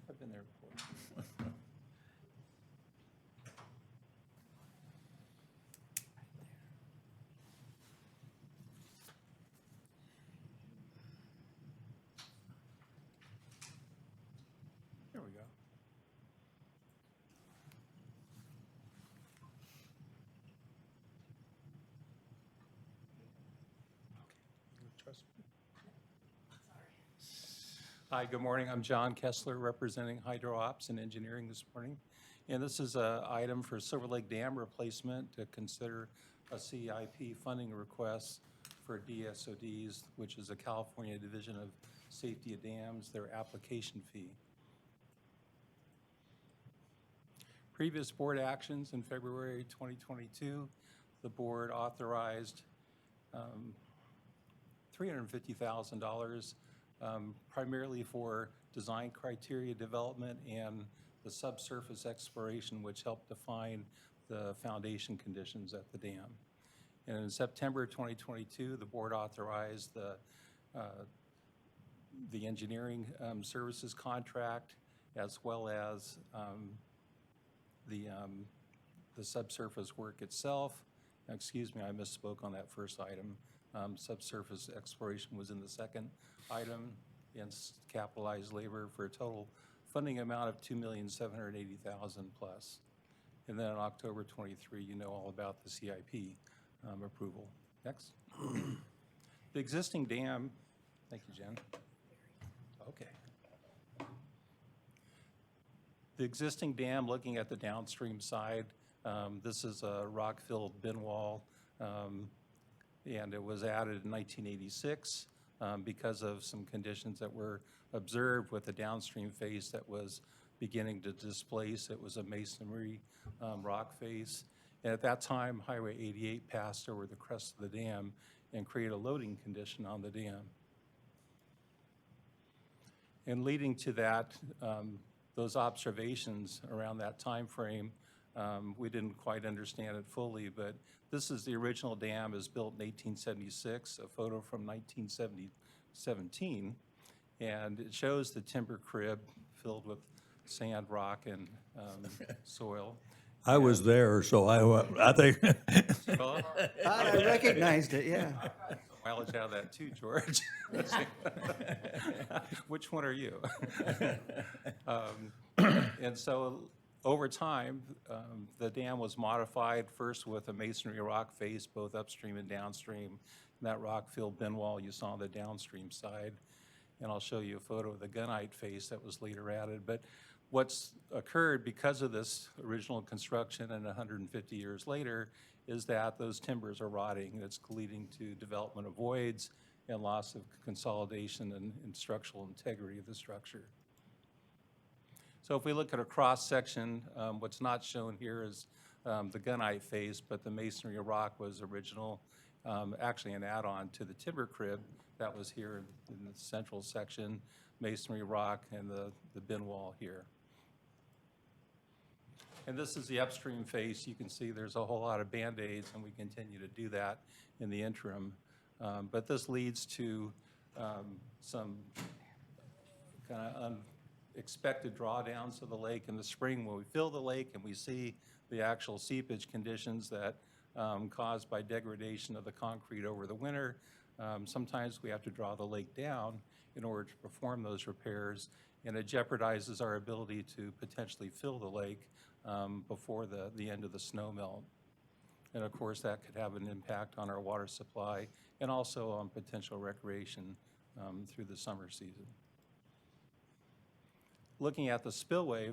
I've been there before. Here we go. Trust me. Hi, good morning. I'm John Kessler, representing Hydro Ops and Engineering this morning. And this is an item for Silver Lake Dam replacement to consider a CIP funding request for DSODs, which is the California Division of Safety of Dams, their application fee. Previous board actions in February 2022, the board authorized $350,000 primarily for design criteria development and the subsurface exploration, which helped define the foundation conditions at the dam. And in September 2022, the board authorized the engineering services contract as well as the subsurface work itself. Excuse me, I misspoke on that first item. Subsurface exploration was in the second item, and capitalized labor for a total funding amount of $2,780,000 plus. And then in October 23, you know all about the CIP approval. Next. The existing dam, thank you, Jen. Okay. The existing dam, looking at the downstream side, this is a rock-filled bin wall, and it was added in 1986 because of some conditions that were observed with the downstream face that was beginning to displace. It was a masonry rock face. And at that time, Highway 88 passed over the crest of the dam and created a loading condition on the dam. And leading to that, those observations around that time frame, we didn't quite understand it fully, but this is the original dam. It was built in 1876, a photo from 1917, and it shows the timber crib filled with sand, rock, and soil. I was there, so I think, Well, I recognized it, yeah. mileage out of that too, George. Which one are you? And so over time, the dam was modified first with a masonry rock face, both upstream and downstream. And that rock-filled bin wall you saw on the downstream side. And I'll show you a photo of the gunite face that was later added. But what's occurred because of this original construction and 150 years later is that those timbers are rotting. It's leading to development of voids and loss of consolidation and structural integrity of the structure. So if we look at a cross-section, what's not shown here is the gunite face, but the masonry rock was original, actually an add-on to the timber crib that was here in the central section, masonry rock, and the bin wall here. And this is the upstream face. You can see there's a whole lot of Band-Aids, and we continue to do that in the interim. But this leads to some kind of unexpected drawdowns of the lake in the spring when we fill the lake and we see the actual seepage conditions that caused by degradation of the concrete over the winter. Sometimes we have to draw the lake down in order to perform those repairs, and it jeopardizes our ability to potentially fill the lake before the end of the snow melt. And of course, that could have an impact on our water supply and also on potential recreation through the summer season. Looking at the spillway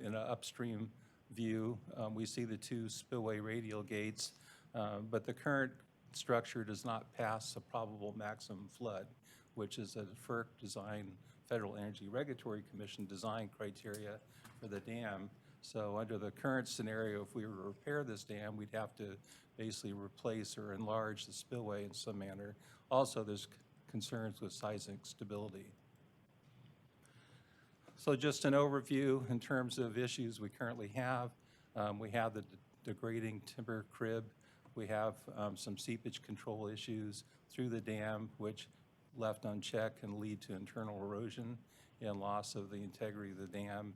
in an upstream view, we see the two spillway radial gates, but the current structure does not pass a probable maximum flood, which is a FERC design, Federal Energy Regulatory Commission design criteria for the dam. So under the current scenario, if we were to repair this dam, we'd have to basically replace or enlarge the spillway in some manner. Also, there's concerns with seismic stability. So just an overview in terms of issues we currently have. We have the degrading timber crib. We have some seepage control issues through the dam, which left unchecked can lead to internal erosion and loss of the integrity of the dam,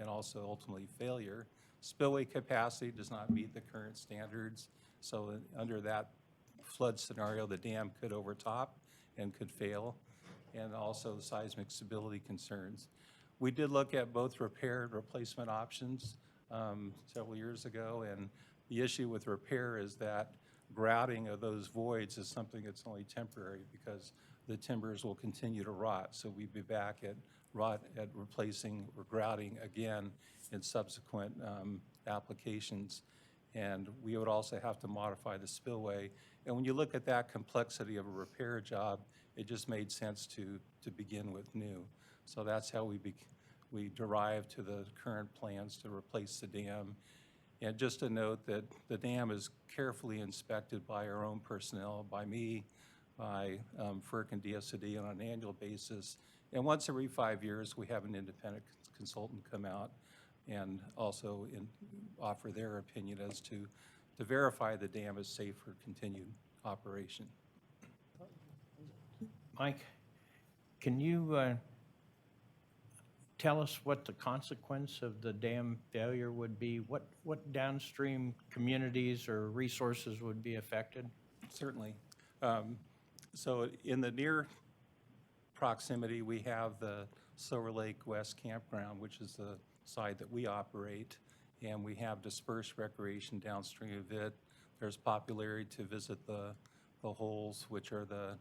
and also ultimately failure. Spillway capacity does not meet the current standards, so under that flood scenario, the dam could overtop and could fail, and also seismic stability concerns. We did look at both repair and replacement options several years ago, and the issue with repair is that grouting of those voids is something that's only temporary because the timbers will continue to rot. So we'd be back at replacing or grouting again in subsequent applications. And we would also have to modify the spillway. And when you look at that complexity of a repair job, it just made sense to begin with new. So that's how we derived to the current plans to replace the dam. And just to note that the dam is carefully inspected by our own personnel, by me, by FERC and DSOD on an annual basis. And once every 5 years, we have an independent consultant come out and also offer their opinion as to verify the dam is safe for continued operation. Mike, can you tell us what the consequence of the dam failure would be? What downstream communities or resources would be affected? Certainly. So in the near proximity, we have the Silver Lake West Campground, which is the side that we operate, and we have dispersed recreation downstream of it. There's popularity to visit the holes, which are the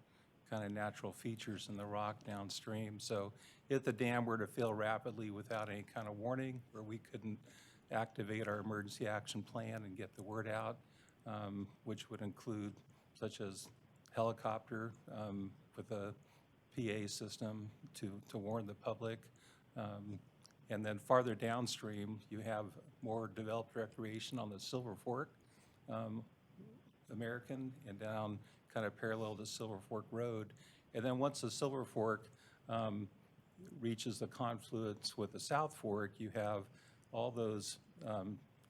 kind of natural features in the rock downstream. So if the dam were to fail rapidly without any kind of warning, where we couldn't activate our emergency action plan and get the word out, which would include such as helicopter with a PA system to warn the public. And then farther downstream, you have more developed recreation on the Silver Fork American and down kind of parallel to Silver Fork Road. And then once the Silver Fork reaches the confluence with the South Fork, you have all those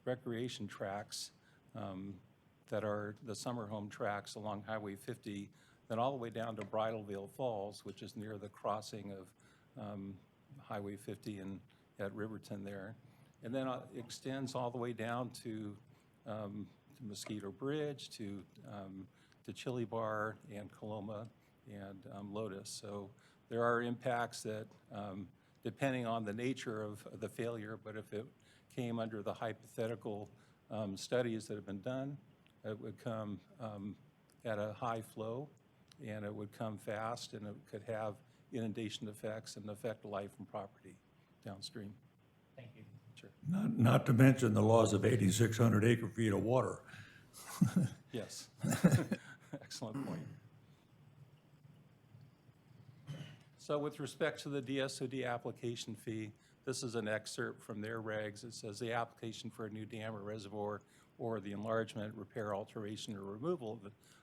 recreation tracks that are the summer home tracks along Highway 50, then all the way down to Bridalveil Falls, which is near the crossing of Highway 50 and at Riverton there. And then it extends all the way down to Mosquito Bridge, to Chili Bar and Coloma and Lotus. So there are impacts that, depending on the nature of the failure, but if it came under the hypothetical studies that have been done, it would come at a high flow, and it would come fast, and it could have inundation effects and affect life and property downstream. Thank you. Sure. Not to mention the loss of 8,600 acre feet of water. Yes. Excellent point. So with respect to the DSOD application fee, this is an excerpt from their regs. It says the application for a new dam or reservoir or the enlargement, repair, alteration, or removal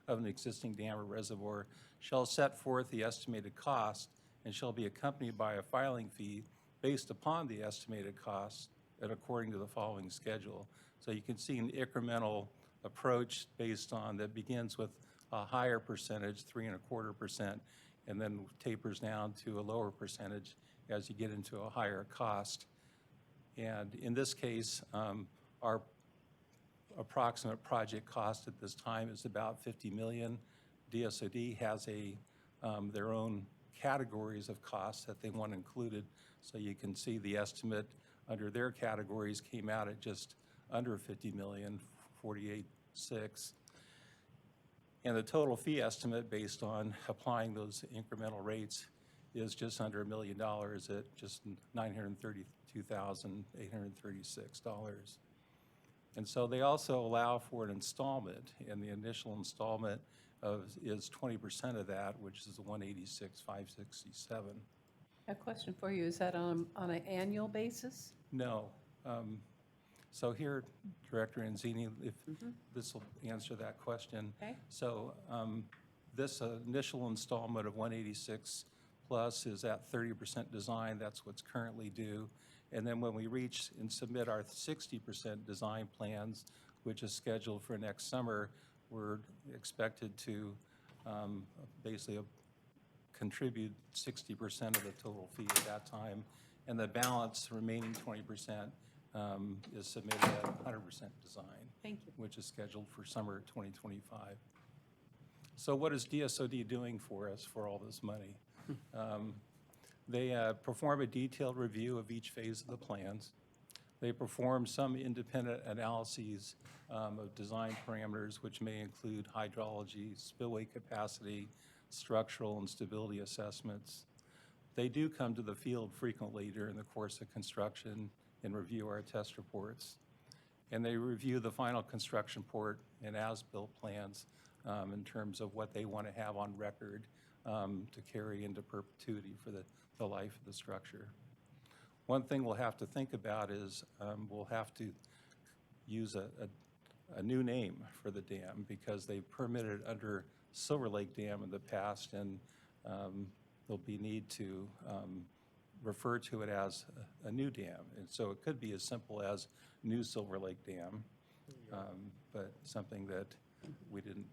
of an existing dam or reservoir shall set forth the estimated cost and shall be accompanied by a filing fee based upon the estimated cost and according to the following schedule. So you can see an incremental approach based on that begins with a higher percentage, 3.25%, and then tapers down to a lower percentage as you get into a higher cost. And in this case, our approximate project cost at this time is about $50 million. DSOD has their own categories of costs that they want included. So you can see the estimate under their categories came out at just under $50 million, 48.6. And the total fee estimate based on applying those incremental rates is just under $1 million at just $932,836. And so they also allow for an installment, and the initial installment is 20% of that, which is $186,567. A question for you, is that on an annual basis? No. So here, Director Anzini, if this will answer that question. Okay. So this initial installment of plus is at 30% design. That's what's currently due. And then when we reach and submit our 60% design plans, which is scheduled for next summer, we're expected to basically contribute 60% of the total fee at that time. And the balance, remaining 20%, is submitted at 100% design. Thank you. Which is scheduled for summer 2025. So what is DSOD doing for us for all this money? They perform a detailed review of each phase of the plans. They perform some independent analyses of design parameters, which may include hydrology, spillway capacity, structural and stability assessments. They do come to the field frequently during the course of construction and review our test reports. And they review the final construction report and as-built plans in terms of what they want to have on record to carry into perpetuity for the life of the structure. One thing we'll have to think about is we'll have to use a new name for the dam because they permitted under Silver Lake Dam in the past, and there'll be need to refer to it as a new dam. And so it could be as simple as New Silver Lake Dam, but something that we didn't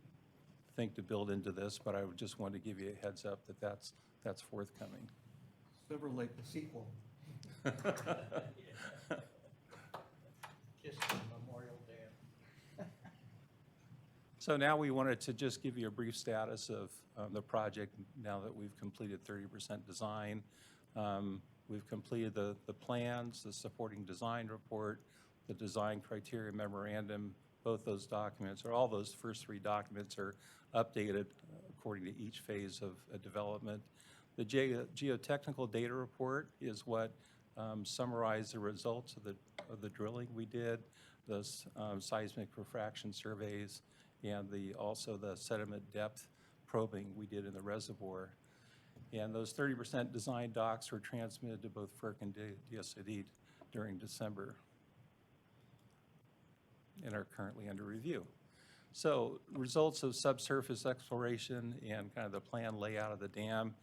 think to build into this, but I just wanted to give you a heads up that that's forthcoming. Silver Lake, the sequel. Just the Memorial Dam. So now we wanted to just give you a brief status of the project now that we've completed 30% design. We've completed the plans, the supporting design report, the design criteria memorandum. Both those documents, or all those first three documents, are updated according to each phase of development. The geotechnical data report is what summarized the results of the drilling we did, the seismic refraction surveys, and also the sediment depth probing we did in the reservoir. And those 30% design docs were transmitted to both FERC and DSOD during December and are currently under review. So results of subsurface exploration and kind of the planned layout of the dam,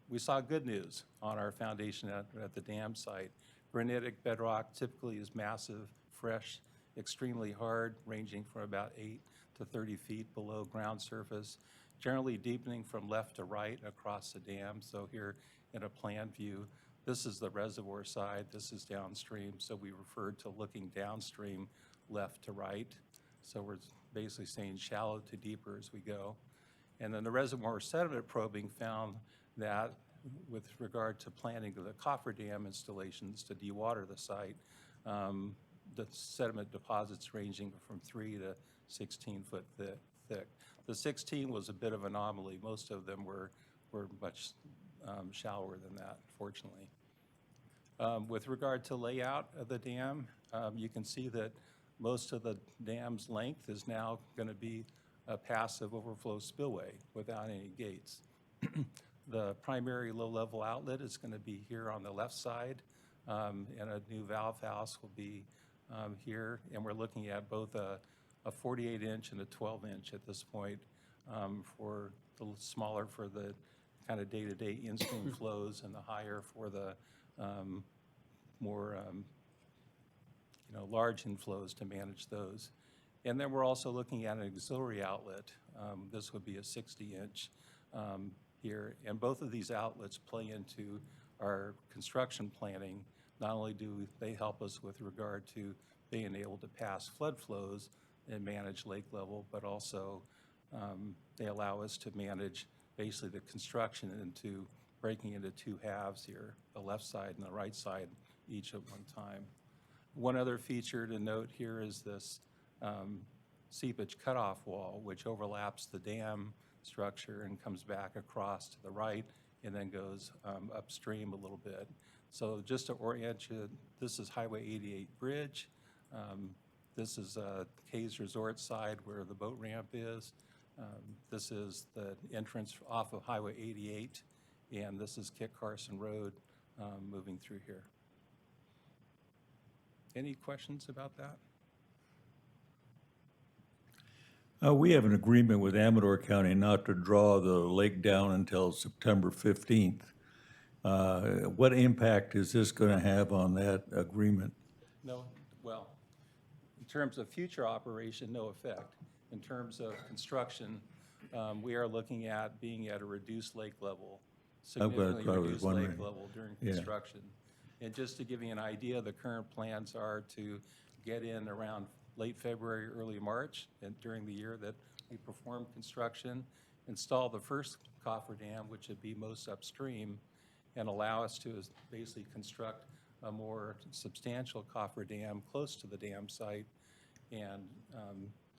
we saw good news on our foundation at the dam site. Granitic bedrock typically is massive, fresh, extremely hard, ranging from about 8 to 30 feet below ground surface, generally deepening from left to right across the dam. So here in a plan view, this is the reservoir side, this is downstream, so we referred to looking downstream left to right. So we're basically saying shallow to deeper as we go. And then the reservoir sediment probing found that with regard to planning of the cofferdam installations to dewater the site, the sediment deposits ranging from 3 to 16 foot thick. The 16 was a bit of an anomaly. Most of them were much shallower than that, fortunately. With regard to layout of the dam, you can see that most of the dam's length is now going to be a passive overflow spillway without any gates. The primary low-level outlet is going to be here on the left side, and a new valve house will be here. And we're looking at both a 48-inch and a 12-inch at this point, for the smaller for the kind of day-to-day in-stream flows, and the higher for the more large inflows to manage those. And then we're also looking at an auxiliary outlet. This would be a 60-inch here. And both of these outlets play into our construction planning. Not only do they help us with regard to being able to pass flood flows and manage lake level, but also they allow us to manage basically the construction into breaking into two halves here, the left side and the right side, each at one time. One other feature to note here is this seepage cutoff wall, which overlaps the dam structure and comes back across to the right and then goes upstream a little bit. So just to orient you, this is Highway 88 Bridge. This is Kay's Resort side where the boat ramp is. This is the entrance off of Highway 88, and this is Kit Carson Road moving through here. Any questions about that? We have an agreement with Amador County not to draw the lake down until September 15th. What impact is this going to have on that agreement? No, well, in terms of future operation, no effect. In terms of construction, we are looking at being at a reduced lake level, significantly what I was reduced lake wondering. level during Yeah. construction. And just to give you an idea, the current plans are to get in around late February, early March, and during the year that we perform construction, install the first cofferdam, which would be most upstream, and allow us to basically construct a more substantial cofferdam close to the dam site and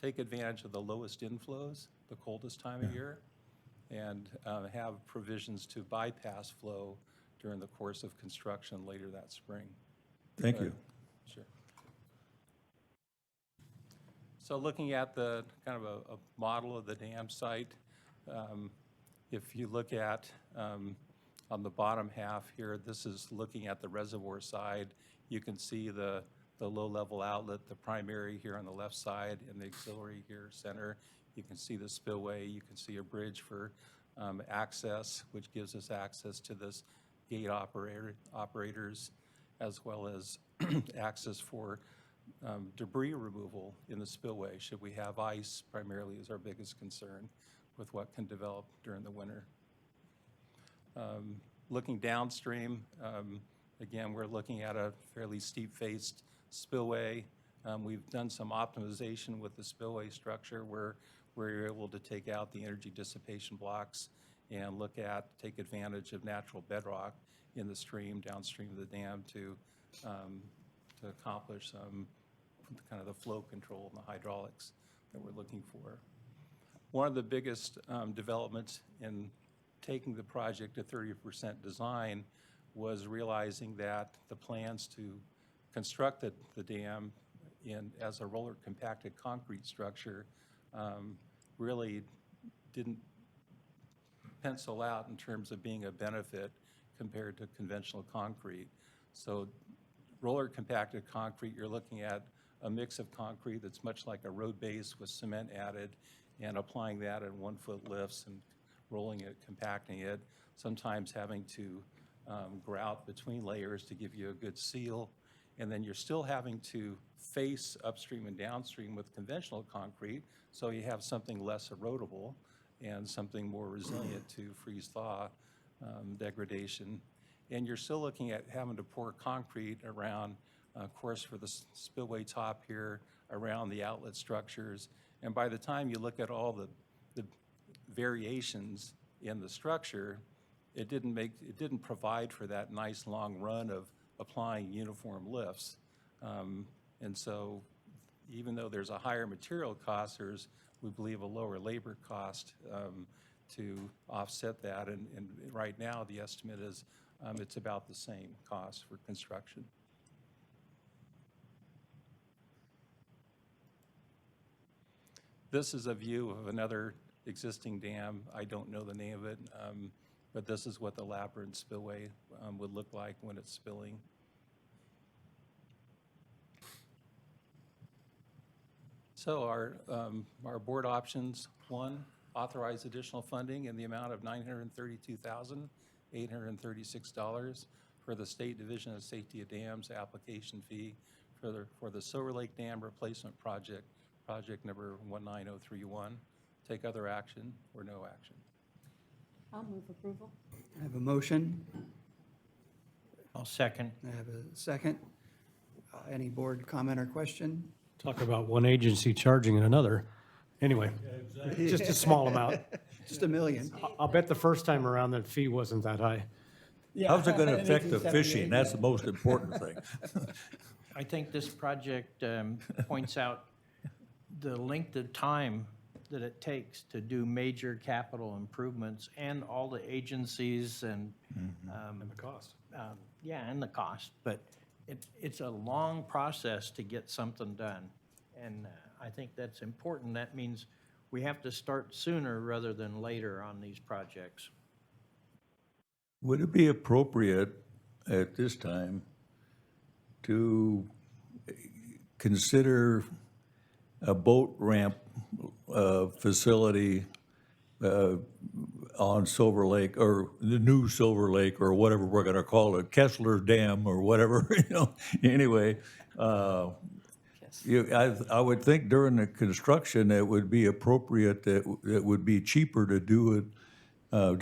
take advantage of the lowest inflows, the coldest time of year, and have provisions to bypass flow during the course of construction later that spring. Thank you. Sure. So looking at the kind of a model of the dam site, if you look at on the bottom half here, this is looking at the reservoir side. You can see the low-level outlet, the primary here on the left side, and the auxiliary here center. You can see the spillway. You can see a bridge for access, which gives us access to this gate operators, as well as access for debris removal in the spillway, should we have ice, primarily is our biggest concern with what can develop during the winter. Looking downstream, again, we're looking at a fairly steep-faced spillway. We've done some optimization with the spillway structure where we're able to take out the energy dissipation blocks and take advantage of natural bedrock in the stream, downstream of the dam to accomplish kind of the flow control and the hydraulics that we're looking for. One of the biggest developments in taking the project to 30% design was realizing that the plans to construct the dam as a roller compacted concrete structure really didn't pencil out in terms of being a benefit compared to conventional concrete. So roller compacted concrete, you're looking at a mix of concrete that's much like a road base with cement added and applying that in 1-foot lifts and rolling it, compacting it, sometimes having to grout between layers to give you a good seal. And then you're still having to face upstream and downstream with conventional concrete, so you have something less erodible and something more resilient to freeze-thaw degradation. And you're still looking at having to pour concrete around, of course, for the spillway top here, around the outlet structures. And by the time you look at all the variations in the structure, it didn't provide for that nice long run of applying uniform lifts. And so even though there's a higher material cost, there's, we believe, a lower labor cost to offset that. And right now, the estimate is it's about the same cost for construction. This is a view of another existing dam. I don't know the name of it, but this is what the labyrinth spillway would look like when it's spilling. So our board options: 1, authorize additional funding in the amount of $932,836 for the State Division of Safety of Dams application fee for the Silver Lake Dam Replacement Project, project number 19031. Take other action or no action. I'll move approval. I have a motion. I'll second. I have a second. Any board comment or question? Talk about one agency charging another. Anyway, just a small amount. Just $1 million. I'll bet the first time around that fee wasn't that high. How's it going to affect the fishing? That's the most important thing. I think this project points out the length of time that it takes to do major capital improvements and all the agencies and. And the cost. Yeah, and the cost, but it's a long process to get something done. And I think that's important. That means we have to start sooner rather than later on these projects. Would it be appropriate at this time to consider a boat ramp facility on Silver Lake, or the new Silver Lake, or whatever we're gonna call it, Kessler Dam, or whatever, Anyway, I would think during the construction, it would be appropriate that it would be cheaper to do it. As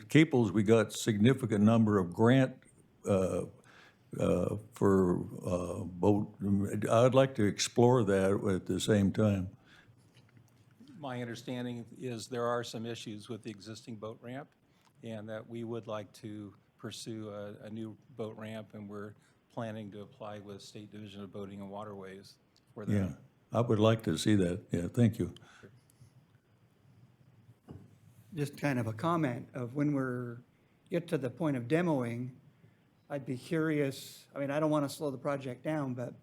Caples, we got significant number of grant for boat. I'd like to explore that at the same time. My understanding is there are some issues with the existing boat ramp, and that we would like to pursue a new boat ramp, and we're planning to apply with State Division of Boating and Waterways for that. Yeah, I would like to see that. Yeah, thank you. Just kind of a comment of when get to the point of demoing, I'd be curious, I mean, I don't want to slow the project down, but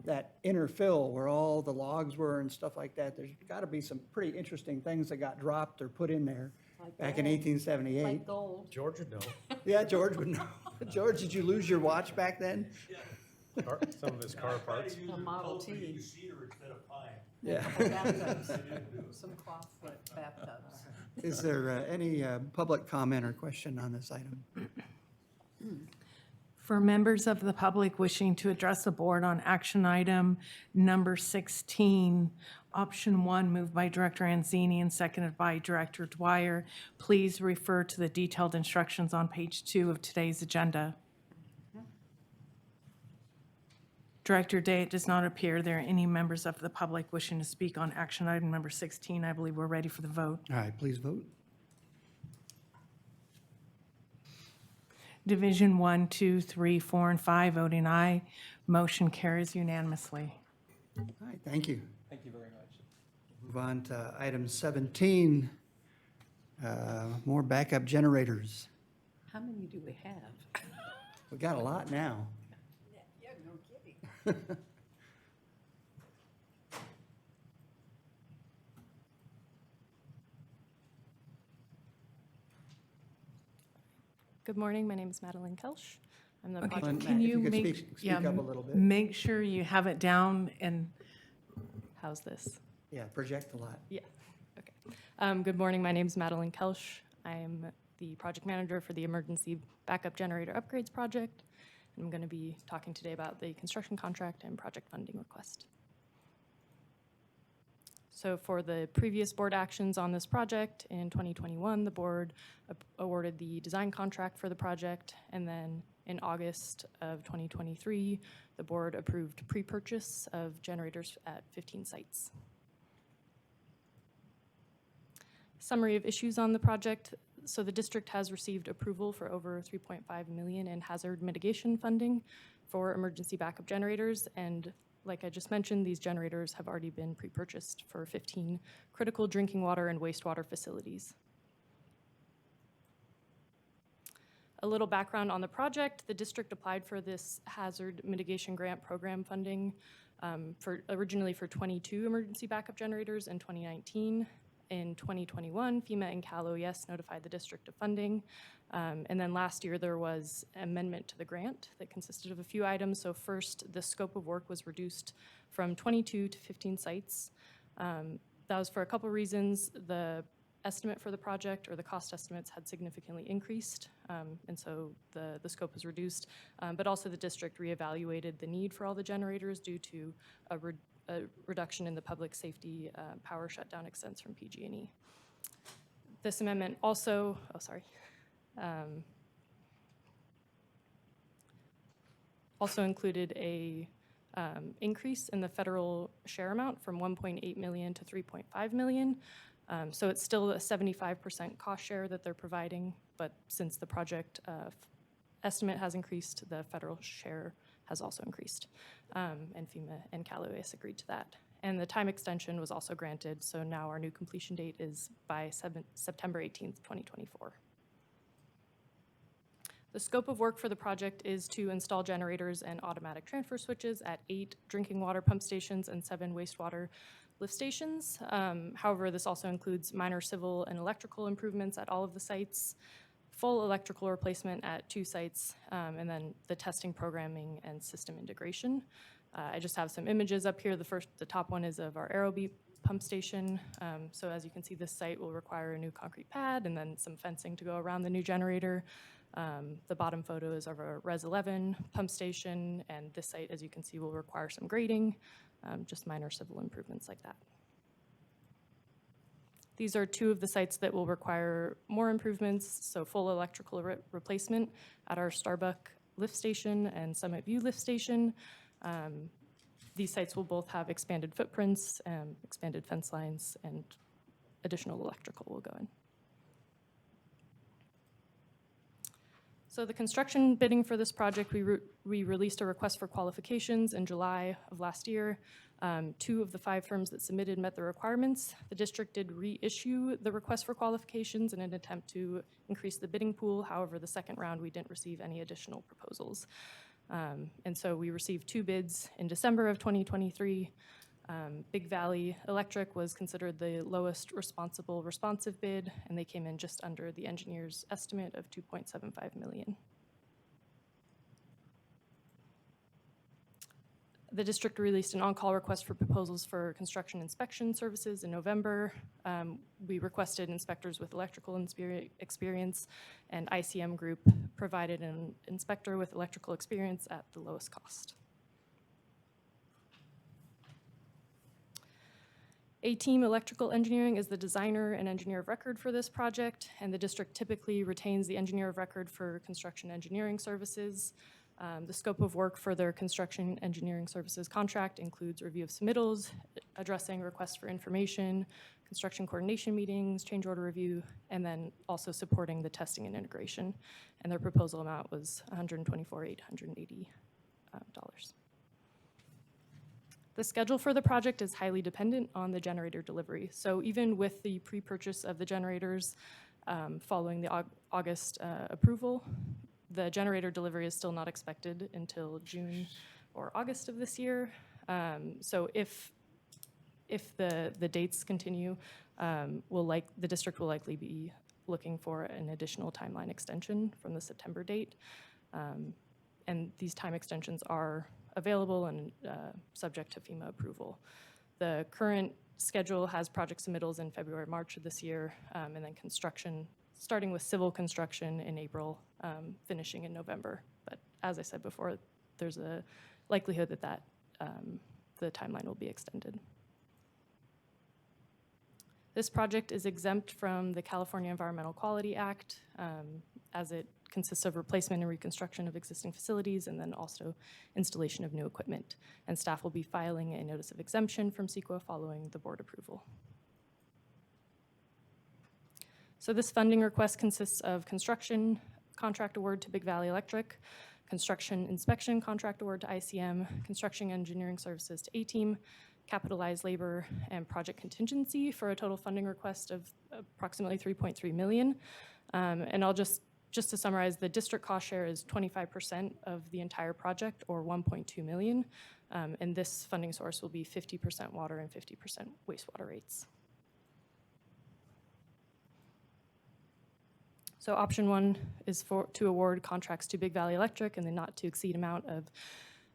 that inner fill where all the logs were and stuff like that, there's got to be some pretty interesting things that got dropped or put in there back in 1878. Like gold. George would know. Yeah, George would know. George, did you lose your watch back then? Some of his car parts. A Model T. Yeah. Bathtubs. Some clawfoot bathtubs. Is there any public comment or question on this item? For members of the public wishing to address the board on action item number 16, option 1, moved by Director Anzini and seconded by Director Dwyer, please refer to the detailed instructions on page 2 of today's agenda. Director Day, it does not appear there are any members of the public wishing to speak on action item number 16. I believe we're ready for the vote. All right, please vote. Division 1, 2, 3, 4, and 5, voting aye. Motion carries unanimously. All right, thank you. Thank you very much. Move on to item 17, more backup generators. How many do we have? We got a lot now. Yeah, no kidding. Good morning, my name is Madeline Kelsch. I'm the Okay, project, Matt, can if you you could make, speak up a little bit. make sure you have it down and, how's this? Yeah, project a lot. Yeah, okay. Good morning, my name is Madeline Kelsch. I'm the project manager for the Emergency Backup Generator Upgrades Project. I'm going to be talking today about the construction contract and project funding request. So for the previous board actions on this project, in 2021, the board awarded the design contract for the project, and then in August of 2023, the board approved pre-purchase of generators at 15 sites. Summary of issues on the project. So the district has received approval for over $3.5 million in hazard mitigation funding for emergency backup generators, and like I just mentioned, these generators have already been pre-purchased for 15 critical drinking water and wastewater facilities. A little background on the project. The district applied for this hazard mitigation grant program funding originally for 22 emergency backup generators in 2019. In 2021, FEMA and Cal OES notified the district of funding. And then last year, there was an amendment to the grant that consisted of a few items. So first, the scope of work was reduced from 22 to 15 sites. That was for a couple reasons. The estimate for the project, or the cost estimates, had significantly increased, and so the scope was reduced. But also the district reevaluated the need for all the generators due to a reduction in the public safety power shutdown extents from PG&E. This amendment also, also included a increase in the federal share amount from 1.8 million to 3.5 million. So it's still a 75% cost share that they're providing, but since the project estimate has increased, the federal share has also increased. And FEMA and Cal OES agreed to that. And the time extension was also granted, so now our new completion date is by September 18th, 2024. The scope of work for the project is to install generators and automatic transfer switches at 8 drinking water pump stations and 7 wastewater lift stations. However, this also includes minor civil and electrical improvements at all of the sites. full electrical replacement at 2 sites, and then the testing, programming, and system integration. I just have some images up here. The top one is of our Aerobee pump station. So as you can see, this site will require a new concrete pad and then some fencing to go around the new generator. The bottom photo is of our Res 11 pump station, and this site, as you can see, will require some grading, just minor civil improvements like that. These are 2 of the sites that will require more improvements, so full electrical replacement at our Starbuck lift station and Summit View lift station. These sites will both have expanded footprints, expanded fence lines, and additional electrical will go in. So the construction bidding for this project, we released a request for qualifications in July of last year. 2 of the 5 firms that submitted met the requirements. The district did reissue the request for qualifications in an attempt to increase the bidding pool. However, the second round, we didn't receive any additional proposals. And so we received 2 bids in December of 2023. Big Valley Electric was considered the lowest responsive bid, and they came in just under the engineer's estimate of $2.75 million. The district released an on-call request for proposals for construction inspection services in November. We requested inspectors with electrical experience, and ICM Group provided an inspector with electrical experience at the lowest cost. A-Team Electrical Engineering is the designer and engineer of record for this project, and the district typically retains the engineer of record for construction engineering services. The scope of work for their construction engineering services contract includes review of submittals, addressing requests for information, construction coordination meetings, change order review, and then also supporting the testing and integration. And their proposal amount was $124,880. The schedule for the project is highly dependent on the generator delivery. So even with the pre-purchase of the generators following the August approval, the generator delivery is still not expected until June or August of this year. So if the dates continue, the district will likely be looking for an additional timeline extension from the September date. And these time extensions are available and subject to FEMA approval. The current schedule has project submittals in February, March of this year, and then construction, starting with civil construction in April, finishing in November. But as I said before, there's a likelihood that the timeline will be extended. This project is exempt from the California Environmental Quality Act, as it consists of replacement and reconstruction of existing facilities and then also installation of new equipment. And staff will be filing a notice of exemption from CEQA following the board approval. So this funding request consists of construction contract award to Big Valley Electric, construction inspection contract award to ICM, construction engineering services to A-Team, capitalized labor, and project contingency for a total funding request of approximately $3.3 million. And I'll just to summarize, the district cost share is 25% of the entire project, or $1.2 million. And this funding source will be 50% water and 50% wastewater rates. So option 1 is to award contracts to Big Valley Electric in the not to exceed amount of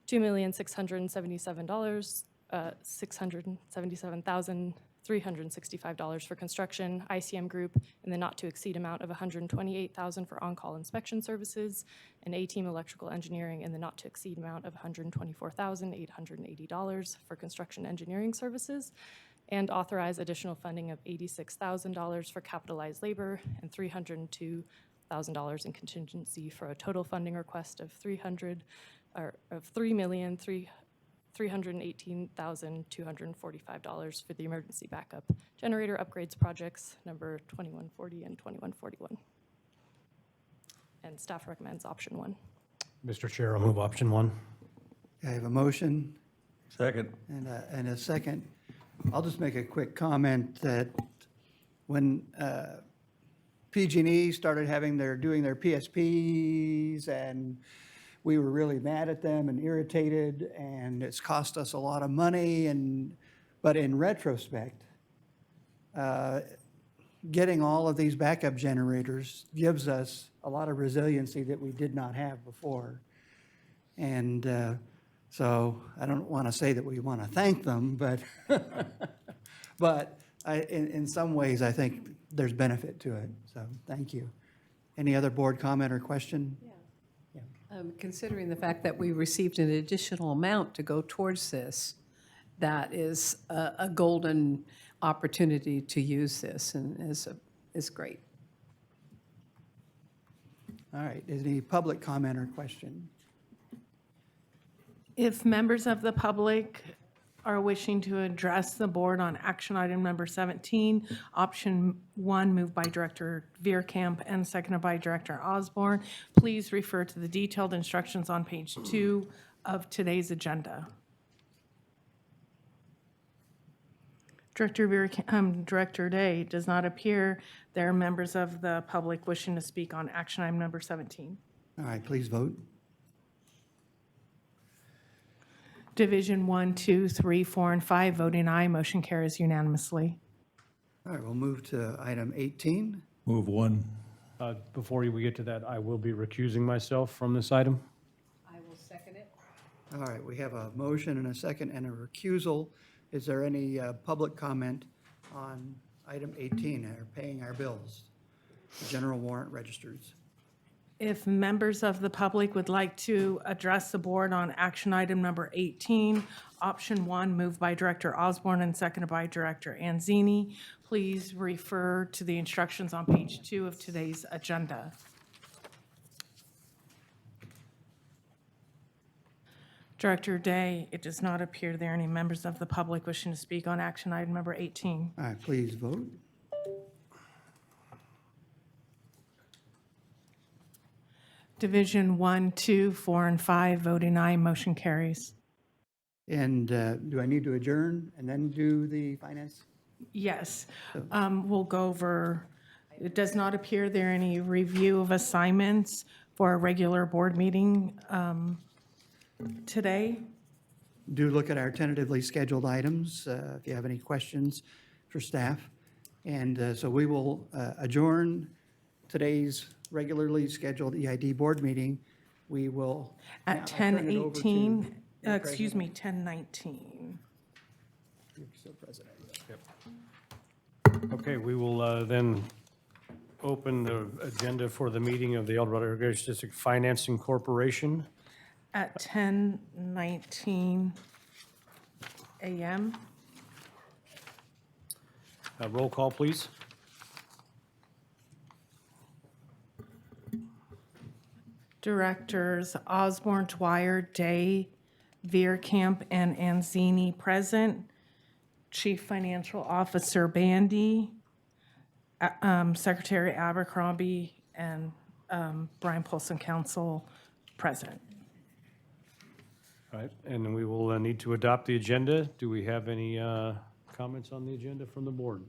$2,677,365 for construction, ICM Group in the not to exceed amount of $128,000 for on-call inspection services, and A-Team Electrical Engineering in the not to exceed amount of $124,880 for construction engineering services, and authorize additional funding of $86,000 for capitalized labor and $302,000 in contingency for a total funding request of $3,318,245 for the emergency backup generator upgrades projects number 2140 and 2141. And staff recommends option 1. Mr. Chair, I'll move option 1. I have a motion Second. and a second. I'll just make a quick comment that when PG&E started doing their PSPs, and we were really mad at them and irritated, and it's cost us a lot of money. But in retrospect, getting all of these backup generators gives us a lot of resiliency that we did not have before. And so I don't want to say that we want to thank them, but, but in some ways, I think there's benefit to it. So thank you. Any other board comment or question? Considering the fact that we received an additional amount to go towards this, that is a golden opportunity to use this and is great. All right, is any public comment or question? If members of the public are wishing to address the board on action item number 17, option 1 moved by Director Veerkamp and seconded by Director Osborne, please refer to the detailed instructions on page 2 of today's agenda. Director Day, does not appear there are members of the public wishing to speak on action item number 17. All right, please vote. Division 1, 2, 3, 4, and 5, voting aye, motion carries unanimously. All right, we'll move to item 18. Move one. Before we get to that, I will be recusing myself from this item. I will second it. All right, we have a motion and a second and a recusal. Is there any public comment on item 18, paying our bills, general warrant registers? If members of the public would like to address the board on action item number 18, option 1 moved by Director Osborne and seconded by Director Anzini, please refer to the instructions on page 2 of today's agenda. Director Day, it does not appear there are any members of the public wishing to speak on action item number 18. All right, please vote. Division 1, 2, 4, and 5, voting aye, motion carries. And do I need to adjourn and then do the finance? Yes, we'll go over, it does not appear there any review of assignments for a regular board meeting today. Do look at our tentatively scheduled items if you have any questions for staff. And so we will adjourn today's regularly scheduled EID board meeting. We will. now At turn it over to 10:18, the excuse me, 10:19. You're still president. Okay, we will then open the agenda for the meeting of the El Dorado Irrigation District Financing Corporation. At 10:19 a.m. Roll call, please. Directors Osborne, Dwyer, Day, Veerkamp, and Anzini present. Chief Financial Officer Bandy, Secretary Abercrombie, and Brian Polson, Council, present. All right, and then we will need to adopt the agenda. Do we have any comments on the agenda from the board?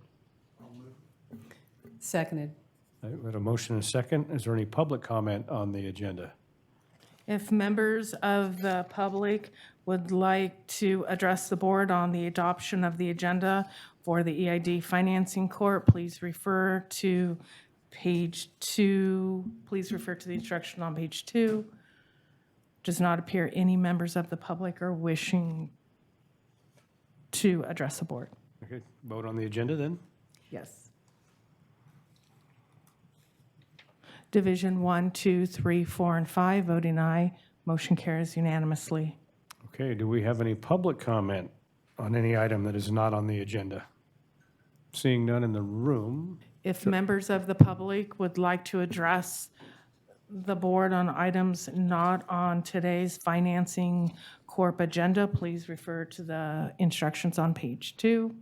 Seconded. All right, we have a motion and a second. Is there any public comment on the agenda? If members of the public would like to address the board on the adoption of the agenda for the EID Financing Corp., please refer to page 2. Please refer to the instruction on page 2. Does not appear any members of the public are wishing to address the board. Okay, vote on the agenda then. Yes. Division 1, 2, 3, 4, and 5, voting aye. Motion carries unanimously. Okay, do we have any public comment on any item that is not on the agenda? Seeing none in the room. If members of the public would like to address the board on items not on today's Financing Corp. agenda, please refer to the instructions on page 2.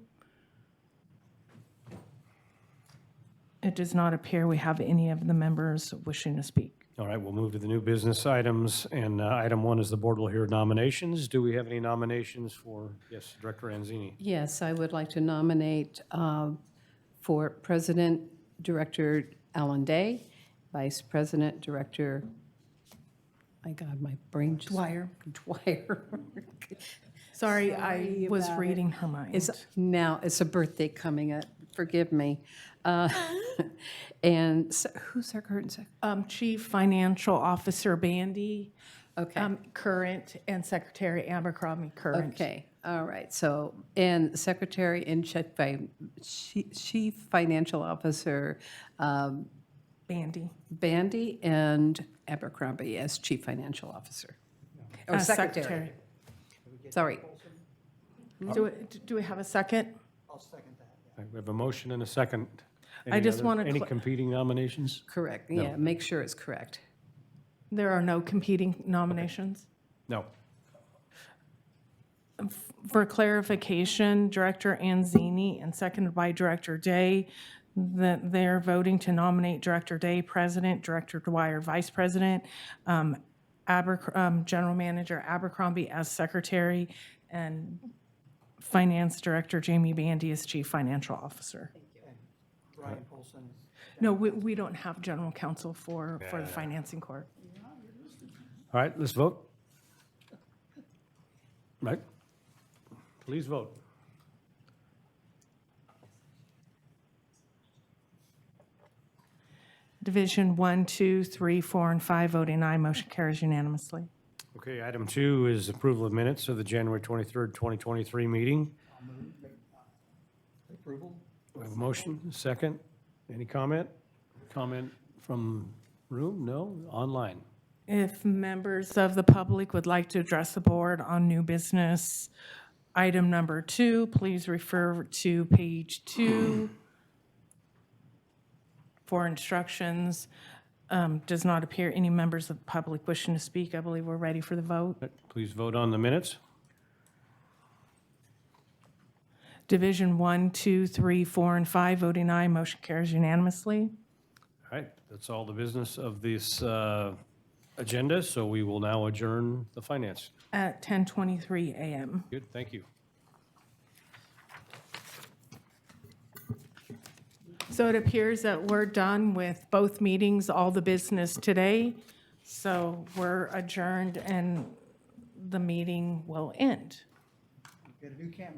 It does not appear we have any of the members wishing to speak. All right, we'll move to the new business items, and item 1 is the board will hear nominations. Do we have any nominations for, yes, Director Anzini? Yes, I would like to nominate for President, Director Alan Day, Vice President, Director, my God, my brain just. Dwyer. Dwyer. Sorry, I was about it. reading her mind. Now, it's a birthday coming up, forgive me. And who's our current Chief Financial Officer Bandy, Okay. current, and Secretary Abercrombie, current. Okay, all right, so, and Secretary and Chief Financial Officer Bandy. Bandy and Abercrombie as Chief Financial Officer. Or Secretary. Sorry. Do we have a second? I'll second that. All right, we have a motion and a second. I just other- wanna Any cl- competing nominations? Correct, yeah, make sure it's correct. There are no competing nominations? No. For clarification, Director Anzini and seconded by Director Day, that they're voting to nominate Director Day President, Director Dwyer Vice President, General Manager Abercrombie as Secretary, and Finance Director Jamie Bandy as Chief Financial Officer. Brian Polson. No, we don't have general counsel for the financing court. All right, let's vote. Mike, please vote. Division 1, 2, 3, 4, and 5 voting aye, motion carries unanimously. Okay, item 2 is approval of minutes of the January 23rd, 2023 meeting. Approval? We have a motion, second. Any comment? Comment from room? No? Online? If members of the public would like to address the board on new business, item number 2, please refer to page 2 for instructions. Does not appear any members of the public wishing to speak. I believe we're ready for the vote. Please vote on the minutes. Division 1, 2, 3, 4, and 5 voting aye, motion carries unanimously. All right, that's all the business of this agenda, so we will now adjourn the finance. At 10:23 a.m. Good, thank you. So it appears that we're done with both meetings, all the business today. So we're adjourned and the meeting will end. Get a new camera.